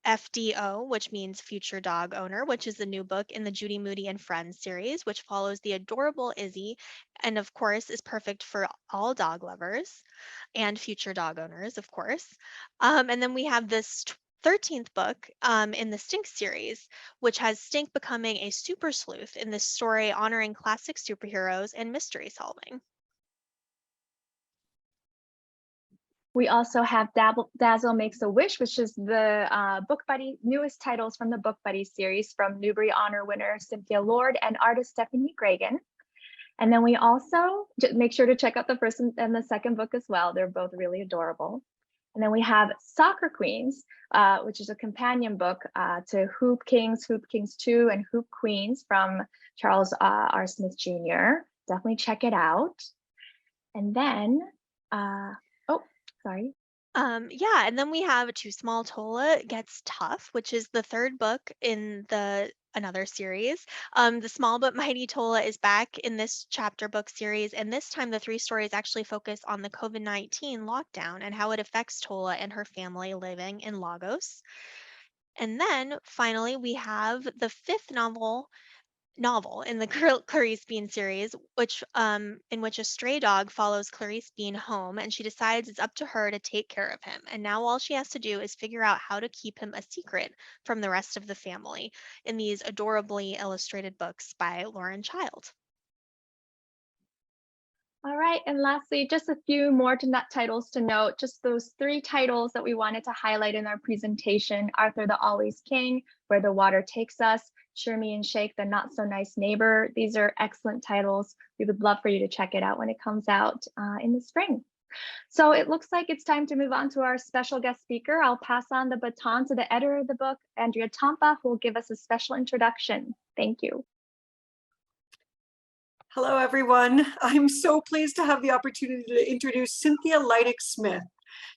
FDO, which means Future Dog Owner, which is the new book in the Judy Moody and Friends series, which follows the adorable Izzy, and of course is perfect for all dog lovers and future dog owners, of course. And then we have this 13th book in the Stink series, which has Stink becoming a super sleuth in this story honoring classic superheroes and mystery solving. We also have Dazzle Makes a Wish, which is the Book Buddy, newest titles from the Book Buddy series from Newbery Honor winner Cynthia Lord and artist Stephanie Gragan. And then we also make sure to check out the first and the second book as well. They're both really adorable. And then we have Soccer Queens, which is a companion book to Hoop Kings 2, and Hoop Queens from Charles R. Smith Jr. Definitely check it out. And then, sorry. Yeah, and then we have Too Small Tola Gets Tough, which is the third book in another series. The Small But Mighty Tola is back in this chapter book series, and this time the 3 stories actually focus on the COVID-19 lockdown and how it affects Tola and her family living in Lagos. And then finally, we have the 5th novel in the Clarice Bean series, which in which a stray dog follows Clarice Bean home, and she decides it's up to her to take care of him. And now all she has to do is figure out how to keep him a secret from the rest of the family in these adorably illustrated books by Lauren Child. All right, and lastly, just a few more titles to note, just those 3 titles that we wanted to highlight in our presentation: Arthur the Always King, Where the Water Takes Us, Shirmy and Shake, The Not So Nice Neighbor. These are excellent titles. We would love for you to check it out when it comes out in the spring. So it looks like it's time to move on to our special guest speaker. I'll pass on the baton to the editor of the book, Andrea Tompa, who will give us a special introduction. Thank you. Hello, everyone. I'm so pleased to have the opportunity to introduce Cynthia Leidig-Smith.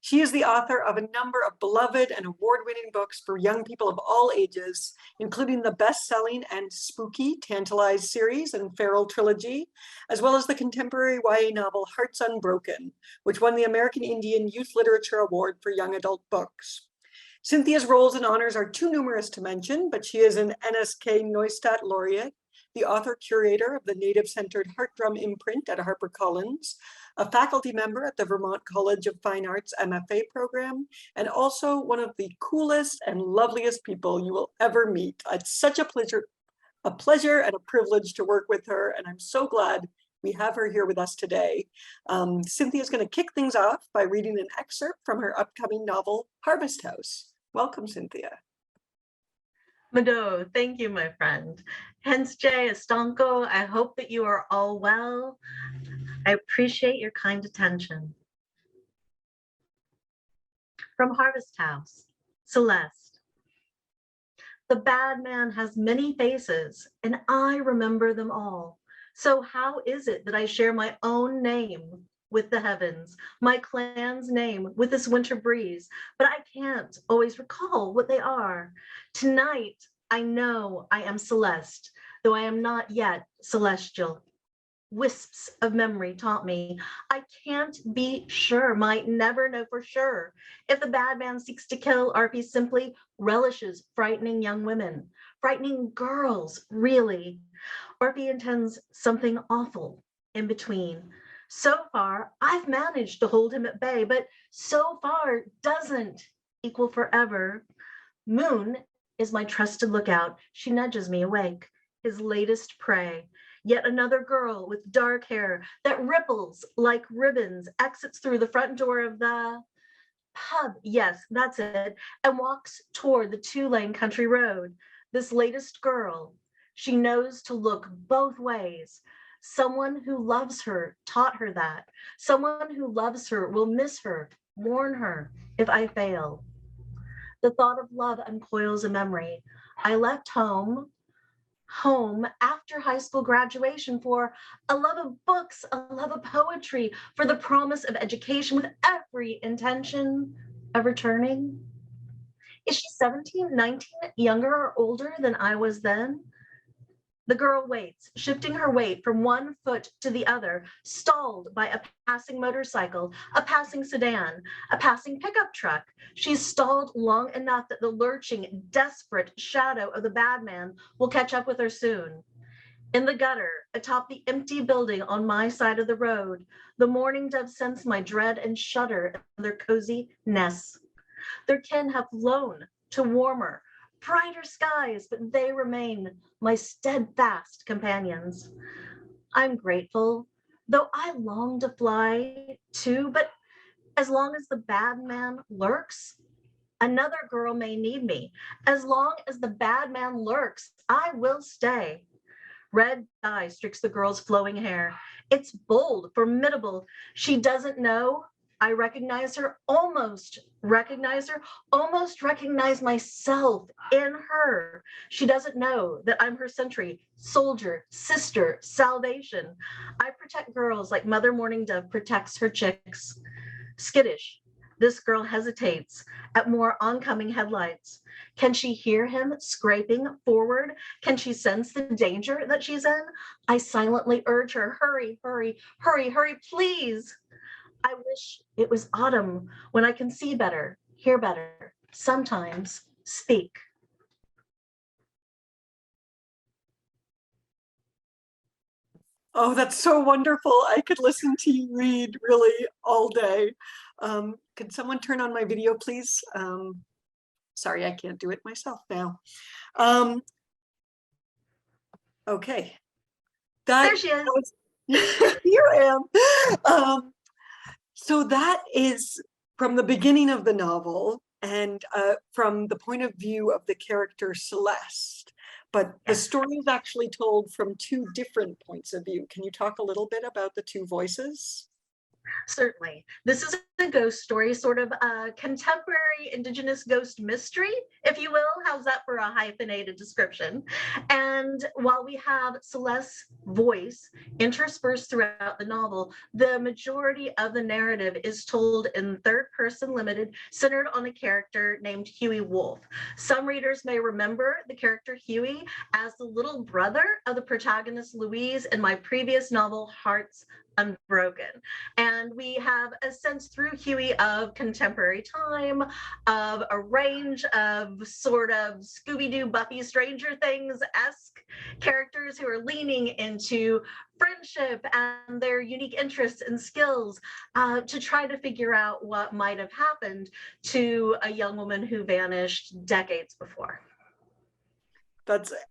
She is the author of a number of beloved and award-winning books for young people of all ages, including the best-selling and spooky Tantalize series and Feral trilogy, as well as the contemporary YA novel Hearts Unbroken, which won the American Indian Youth Literature Award for Young Adult Books. Cynthia's roles and honors are too numerous to mention, but she is an NSK Neustadt laureate, the author-curator of the Native-Centered Heart Drum imprint at HarperCollins, a faculty member at the Vermont College of Fine Arts MFA program, and also one of the coolest and loveliest people you will ever meet. It's such a pleasure and a privilege to work with her, and I'm so glad we have her here with us today. Cynthia is going to kick things off by reading an excerpt from her upcoming novel, Harvest House. Welcome, Cynthia. Mado, thank you, my friend. Hence J. Estonko, I hope that you are all well. I appreciate your kind attention. From Harvest House, Celeste. The bad man has many faces, and I remember them all. So how is it that I share my own name with the heavens, my clan's name with this winter breeze, but I can't always recall what they are. Tonight, I know I am Celeste, though I am not yet celestial. Wisps of memory taught me I can't be sure, might never know for sure. If the bad man seeks to kill, RP simply relishes frightening young women, frightening girls, really. RP intends something awful in between. So far, I've managed to hold him at bay, but so far doesn't equal forever. Moon is my trusted lookout. She nudges me awake, his latest prey. Yet another girl with dark hair that ripples like ribbons exits through the front door of the pub. Yes, that's it. And walks toward the 2-lane country road. This latest girl, she knows to look both ways. Someone who loves her taught her that. Someone who loves her will miss her, warn her if I fail. The thought of love uncoils a memory. I left home after high school graduation for a love of books, a love of poetry, for the promise of education with every intention of returning. Is she 17, 19, younger or older than I was then? The girl waits, shifting her weight from one foot to the other, stalled by a passing motorcycle, a passing sedan, a passing pickup truck. She's stalled long enough that the lurching, desperate shadow of the bad man will catch up with her soon. In the gutter, atop the empty building on my side of the road, the mourning doves sense my dread and shudder in their cozy nests. Their kin have flown to warmer, brighter skies, but they remain my steadfast companions. I'm grateful, though I long to fly too, but as long as the bad man lurks, another girl may need me. As long as the bad man lurks, I will stay. Red dye streaks the girl's flowing hair. It's bold, formidable. She doesn't know. I recognize her, almost recognize myself in her. She doesn't know that I'm her sentry, soldier, sister, salvation. I protect girls like Mother Morning Dove protects her chicks. Skittish, this girl hesitates at more oncoming headlights. Can she hear him scraping forward? Can she sense the danger that she's in? I silently urge her, hurry, hurry, hurry, hurry, please. I wish it was autumn when I can see better, hear better, sometimes speak. Oh, that's so wonderful. I could listen to you read really all day. Could someone turn on my video, please? Sorry, I can't do it myself now. Okay. There she is. Here I am. So that is from the beginning of the novel and from the point of view of the character Celeste. But the story is actually told from two different points of view. Can you talk a little bit about the two voices? Certainly. This is a ghost story, sort of a contemporary Indigenous ghost mystery, if you will. How's that for a hyphenated description? And while we have Celeste's voice interspersed throughout the novel, the majority of the narrative is told in third person limited, centered on a character named Huey Wolf. Some readers may remember the character Huey as the little brother of the protagonist Louise in my previous novel, Hearts Unbroken. And we have a sense through Huey of contemporary time, of a range of sort of Scooby-Doo, Buffy, Stranger Things-esque characters who are leaning into friendship and their unique interests and skills to try to figure out what might have happened to a young woman who vanished decades before.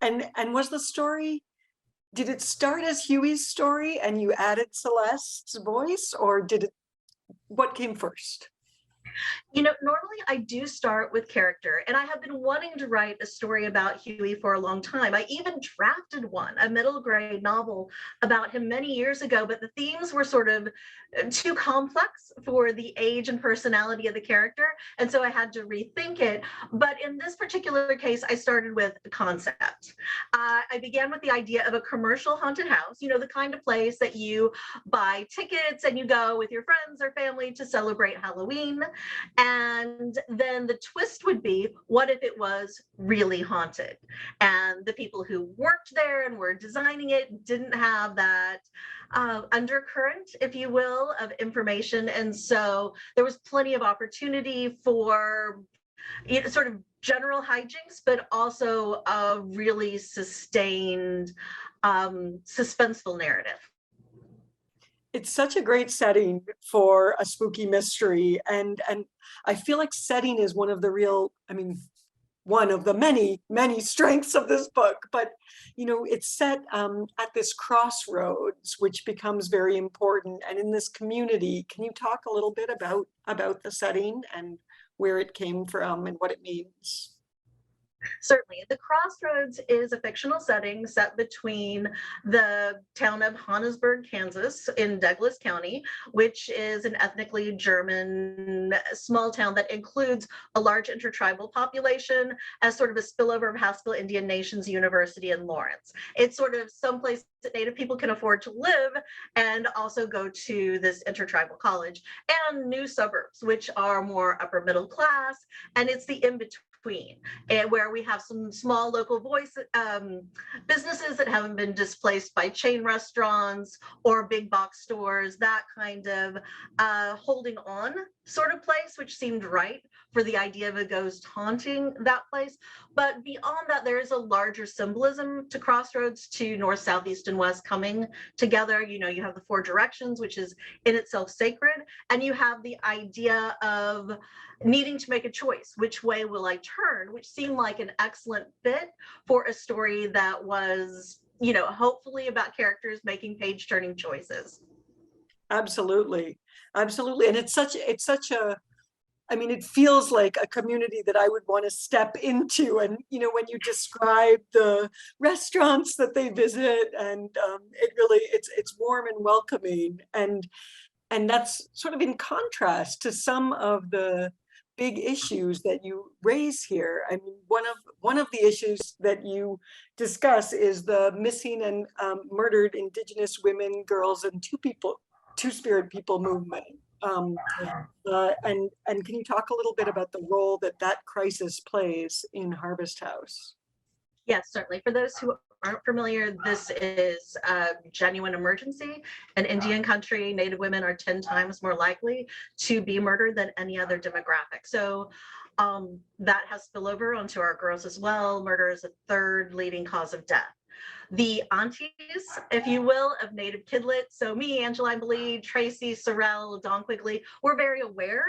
And was the story, did it start as Huey's story and you added Celeste's voice, or what came first? You know, normally I do start with character, and I have been wanting to write a story about Huey for a long time. I even drafted one, a middle grade novel about him many years ago, but the themes were sort of too complex for the age and personality of the character, and so I had to rethink it. But in this particular case, I started with a concept. I began with the idea of a commercial haunted house, you know, the kind of place that you buy tickets and you go with your friends or family to celebrate Halloween. And then the twist would be, what if it was really haunted? And the people who worked there and were designing it didn't have that undercurrent, if you will, of information. And so there was plenty of opportunity for sort of general hijinks, but also a really sustained, suspenseful narrative. It's such a great setting for a spooky mystery. And I feel like setting is one of the many, many strengths of this book. But, you know, it's set at this crossroads, which becomes very important. And in this community, can you talk a little bit about the setting and where it came from and what it means? Certainly. The Crossroads is a fictional setting set between the town of Hannesburg, Kansas in Douglas County, which is an ethnically German small town that includes a large intertribal population as sort of a spillover of Haskell Indian Nations University in Lawrence. It's sort of someplace that Native people can afford to live and also go to this intertribal college, and new suburbs, which are more upper middle class. And it's the in-between between, and where we have some small local voice businesses that haven't been displaced by chain restaurants or big box stores, that kind of holding on sort of place, which seemed right for the idea of a ghost haunting that place. But beyond that, there is a larger symbolism to Crossroads, to north, south, east, and west coming together. You know, you have the four directions, which is in itself sacred, and you have the idea of needing to make a choice. Which way will I turn? Which seemed like an excellent fit for a story that was, you know, hopefully about characters making page-turning choices. Absolutely. Absolutely. And it's such a, I mean, it feels like a community that I would want to step into. And, you know, when you describe the restaurants that they visit, and it really, it's warm and welcoming. And that's sort of in contrast to some of the big issues that you raise here. I mean, one of the issues that you discuss is the missing and murdered Indigenous women, girls, and Two-Spirit people movement. And can you talk a little bit about the role that crisis plays in Harvest House? Yes, certainly. For those who aren't familiar, this is a genuine emergency. In Indian country, Native women are 10 times more likely to be murdered than any other demographic. So that has spillover onto our girls as well. Murder is a third leading cause of death. The aunties, if you will, of Native kidlets, so me, Angeline Blee, Tracy, Sorrell, Dawn Quigley, we're very aware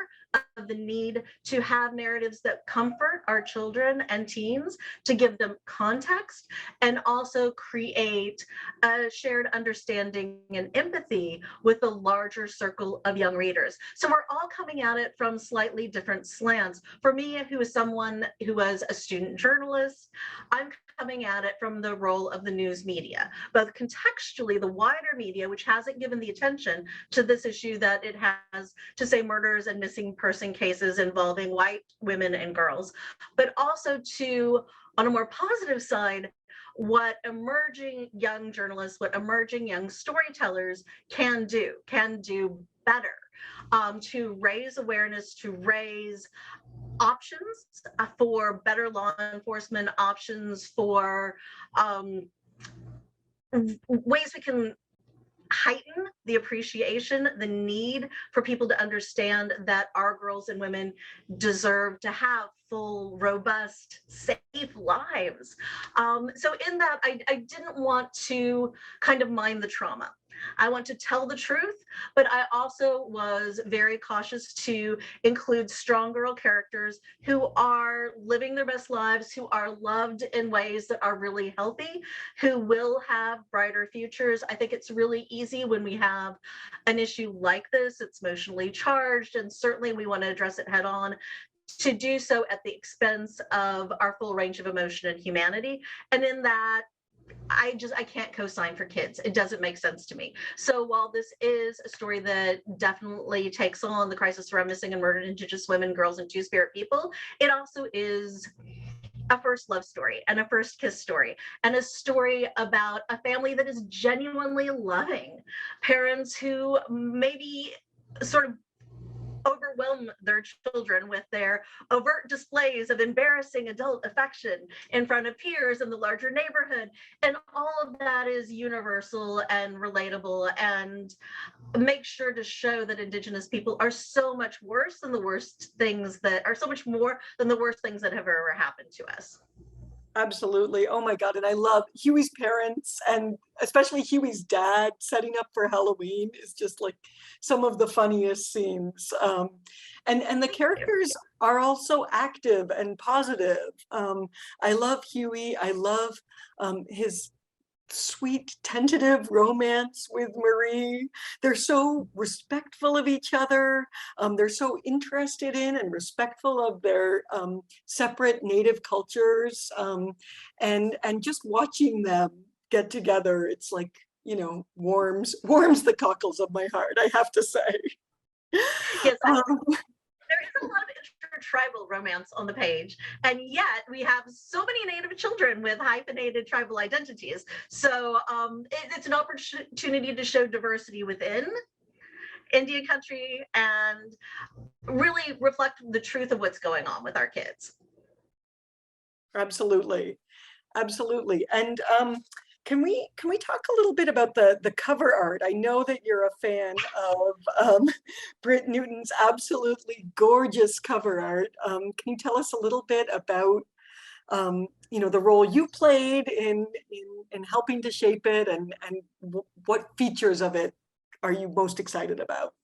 of the need to have narratives that comfort our children and teens, to give them context and also create a shared understanding and empathy with a larger circle of young readers. So we're all coming at it from slightly different slants. For me, who is someone who was a student journalist, I'm coming at it from the role of the news media, both contextually, the wider media, which hasn't given the attention to this issue that it has to, say, murders and missing person cases involving white women and girls, but also to, on a more positive side, what emerging young journalists, what emerging young storytellers can do better, to raise awareness, to raise options for better law enforcement, options for ways we can heighten the appreciation, the need for people to understand that our girls and women deserve to have full, robust, safe lives. So in that, I didn't want to kind of mind the trauma. I want to tell the truth, but I also was very cautious to include strong girl characters who are living their best lives, who are loved in ways that are really healthy, who will have brighter futures. I think it's really easy when we have an issue like this, it's emotionally charged, and certainly we want to address it head on, to do so at the expense of our full range of emotion and humanity. And in that, I can't co-sign for kids. It doesn't make sense to me. So while this is a story that definitely takes on the crisis around missing and murdered Indigenous women, girls, and Two-Spirit people, it also is a first love story and a first kiss story and a story about a family that is genuinely loving, parents who maybe sort of overwhelm their children with their overt displays of embarrassing adult affection in front of peers in the larger neighborhood. And all of that is universal and relatable, and make sure to show that Indigenous people are so much worse than the worst things that are so much more than the worst things that have ever happened to us. Absolutely. Oh my God. And I love Huey's parents, and especially Huey's dad setting up for Halloween is just like some of the funniest scenes. And the characters are also active and positive. I love Huey. I love his sweet, tentative romance with Marie. They're so respectful of each other. They're so interested in and respectful of their separate Native cultures. And just watching them get together, it's like, you know, warms the cockles of my heart, I have to say. Yes, there is a lot of intertribal romance on the page, and yet we have so many Native children with hyphenated tribal identities. So it's an opportunity to show diversity within Indian country and really reflect the truth of what's going on with our kids. Absolutely. Absolutely. And can we talk a little bit about the cover art? I know that you're a fan of Britt Newton's absolutely gorgeous cover art. Can you tell us a little bit about the role you played in helping to shape it, and what features of it are you most excited about?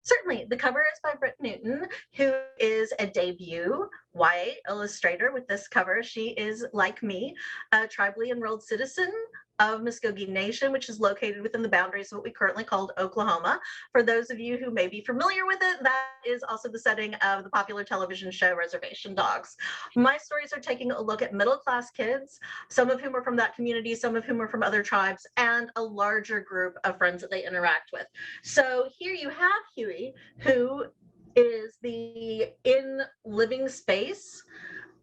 Certainly. The cover is by Britt Newton, who is a debut YA illustrator with this cover. She is, like me, a tribally enrolled citizen of Muskogee Nation, which is located within the boundaries of what we currently call Oklahoma. For those of you who may be familiar with it, that is also the setting of the popular television show Reservation Dogs. My stories are taking a look at middle-class kids, some of whom are from that community, some of whom are from other tribes, and a larger group of friends that they interact with. So here you have Huey, who is the in living space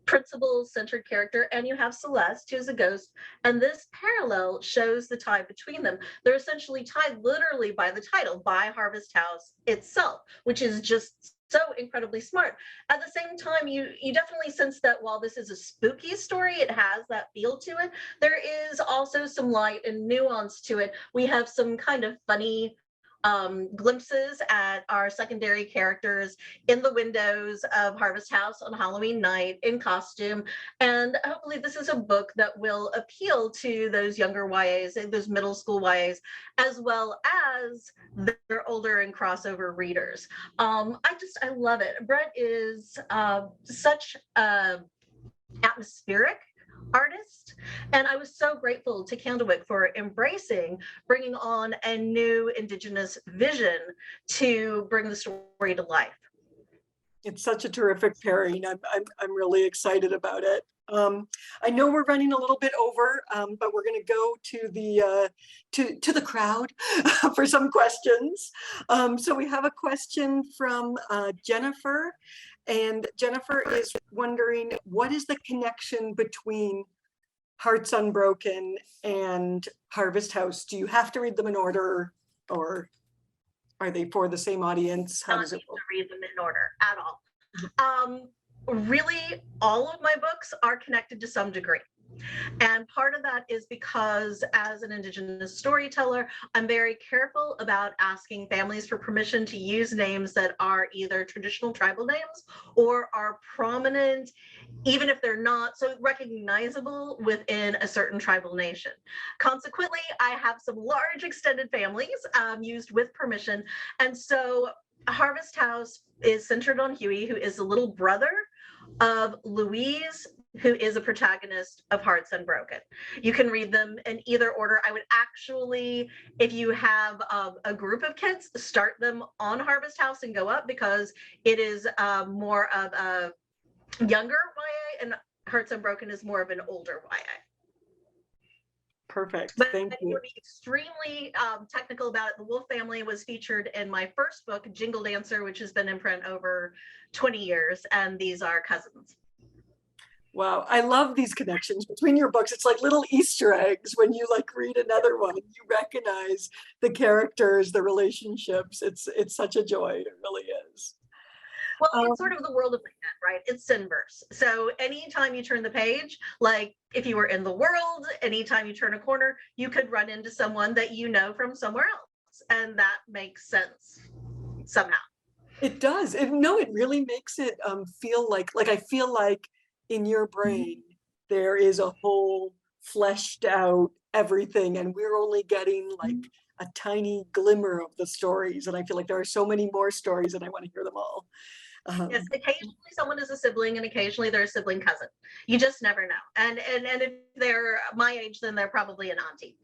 principal-centered character, and you have Celeste, who's a ghost, and this parallel shows the tie between them. They're essentially tied literally by the title, by Harvest House itself, which is just so incredibly smart. At the same time, you definitely sense that while this is a spooky story, it has that feel to it. There is also some light and nuance to it. We have some kind of funny glimpses at our secondary characters in the windows of Harvest House on Halloween night in costume. And hopefully this is a book that will appeal to those younger YAs, those middle school YAs, as well as their older and crossover readers. I love it. Brett is such a atmospheric artist, and I was so grateful to Candlewick for embracing bringing on a new Indigenous vision to bring the story to life. It's such a terrific pairing. I'm really excited about it. I know we're running a little bit over, but we're going to go to the crowd for some questions. So we have a question from Jennifer, and Jennifer is wondering, what is the connection between Hearts Unbroken and Harvest House? Do you have to read them in order, or are they for the same audience? How does it work? To read them in order at all. Really, all of my books are connected to some degree. And part of that is because as an Indigenous storyteller, I'm very careful about asking families for permission to use names that are either traditional tribal names or are prominent, even if they're not so recognizable within a certain tribal nation. Consequently, I have some large extended families used with permission. And so Harvest House is centered on Huey, who is the little brother of Louise, who is a protagonist of Hearts Unbroken. You can read them in either order. I would actually, if you have a group of kids, start them on Harvest House and go up, because it is more of a younger YA, and Hearts Unbroken is more of an older YA. Perfect. But Thank you. To be extremely technical about it, the Wolf family was featured in my first book, Jingle Dancer, which has been in print over 20 years, and these are cousins. Wow, I love these connections between your books. It's like little Easter eggs. When you read another one, you recognize the characters, the relationships. It's such a joy. It really is. Well, it's sort of the world of the cat, right? It's Synverse. So anytime you turn the page, like if you were in the world, anytime you turn a corner, you could run into someone that you know from somewhere else. And that makes sense somehow. It does. It really makes it feel like I feel like in your brain, there is a whole fleshed out everything, and we're only getting a tiny glimmer of the stories. And I feel like there are so many more stories, and I want to hear them all. Yes, occasionally someone is a sibling, and occasionally they're a sibling cousin. You just never know. And if they're my age, then they're probably an auntie.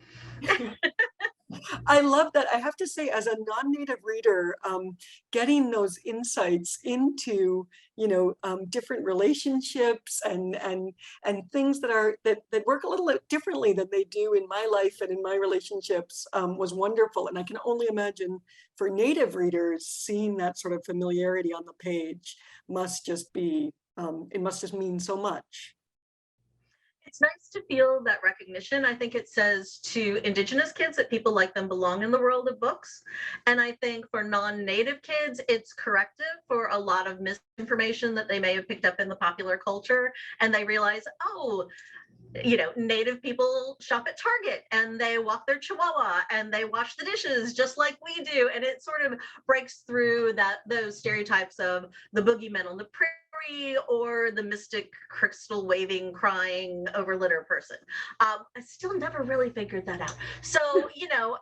I love that. I have to say, as a non-native reader, getting those insights into different relationships and things that work a little differently than they do in my life and in my relationships was wonderful. And I can only imagine for native readers, seeing that sort of familiarity on the page must just be it must just mean so much. It's nice to feel that recognition. I think it says to Indigenous kids that people like them belong in the world of books. And I think for non-Native kids, it's corrective for a lot of misinformation that they may have picked up in the popular culture. And they realize, oh, you know, Native people shop at Target and they walk their Chihuahua and they wash the dishes just like we do. And it sort of breaks through those stereotypes of the boogeyman on the prairie or the mystic crystal waving, crying over litter person. I still never really figured that out. So, you know,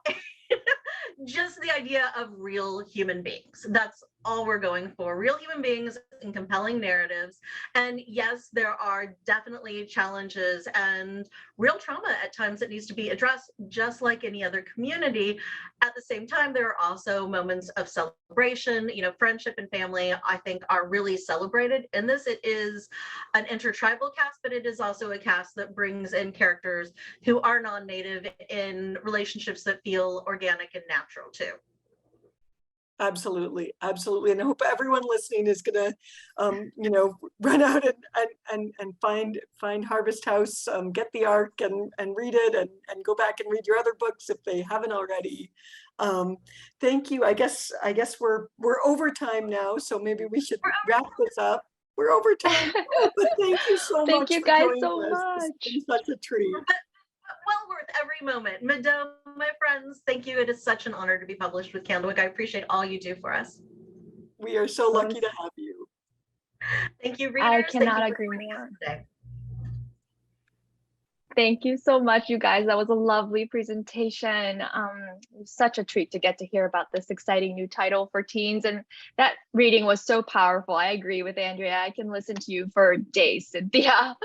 just the idea of real human beings. That's all we're going for. Real human beings and compelling narratives. And yes, there are definitely challenges and real trauma at times that needs to be addressed, just like any other community. At the same time, there are also moments of celebration. You know, friendship and family, I think, are really celebrated in this. It is an intertribal cast, but it is also a cast that brings in characters who are non-Native in relationships that feel organic and natural too. Absolutely, absolutely. And I hope everyone listening is gonna, you know, run out and find Harvest House, get the ARC and read it and go back and read your other books if they haven't already. Thank you. I guess we're over time now, so maybe we should wrap this up. We're over time, but thank you so much. Thank you guys so much. It's been such a treat. Well worth every moment. Madame, my friends, thank you. It is such an honor to be published with Candlewick. I appreciate all you do for us. We are so lucky to have you. Thank you, readers. I cannot agree more. Thank you so much, you guys. That was a lovely presentation. Such a treat to get to hear about this exciting new title for teens. And that reading was so powerful. I agree with Andrea. I can listen to you for days, Cynthia.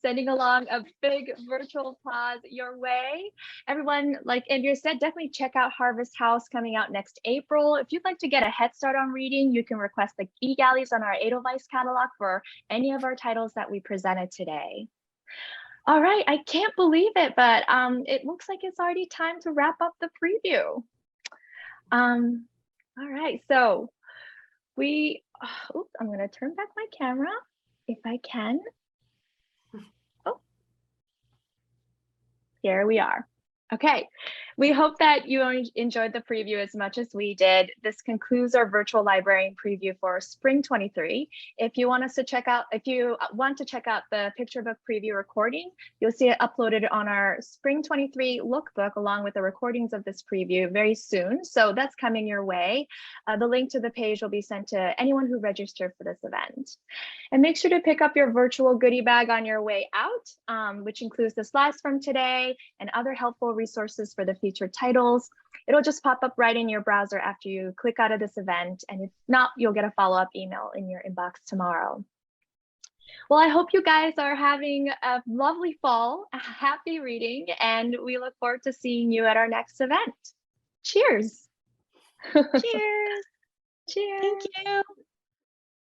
Sending along a big virtual applause your way. Everyone, like Andrea said, definitely check out Harvest House coming out next April. If you'd like to get a head start on reading, you can request the e-galleys on our Edelweiss catalog for any of our titles that we presented today. All right, I can't believe it, but it looks like it's already time to wrap up the preview. All right, so oops, I'm going to turn back my camera if I can. Oh, here we are. Okay, we hope that you enjoyed the preview as much as we did. This concludes our virtual librarian preview for Spring 23. If you want to check out the picture book preview recording, you'll see it uploaded on our Spring 23 lookbook along with the recordings of this preview very soon. So that's coming your way. The link to the page will be sent to anyone who registered for this event. And make sure to pick up your virtual goodie bag on your way out, which includes the slides from today and other helpful resources for the featured titles. It'll just pop up right in your browser after you click out of this event. And if not, you'll get a follow-up email in your inbox tomorrow. Well, I hope you guys are having a lovely fall, happy reading, and we look forward to seeing you at our next event. Cheers. Cheers. Cheers. Thank you.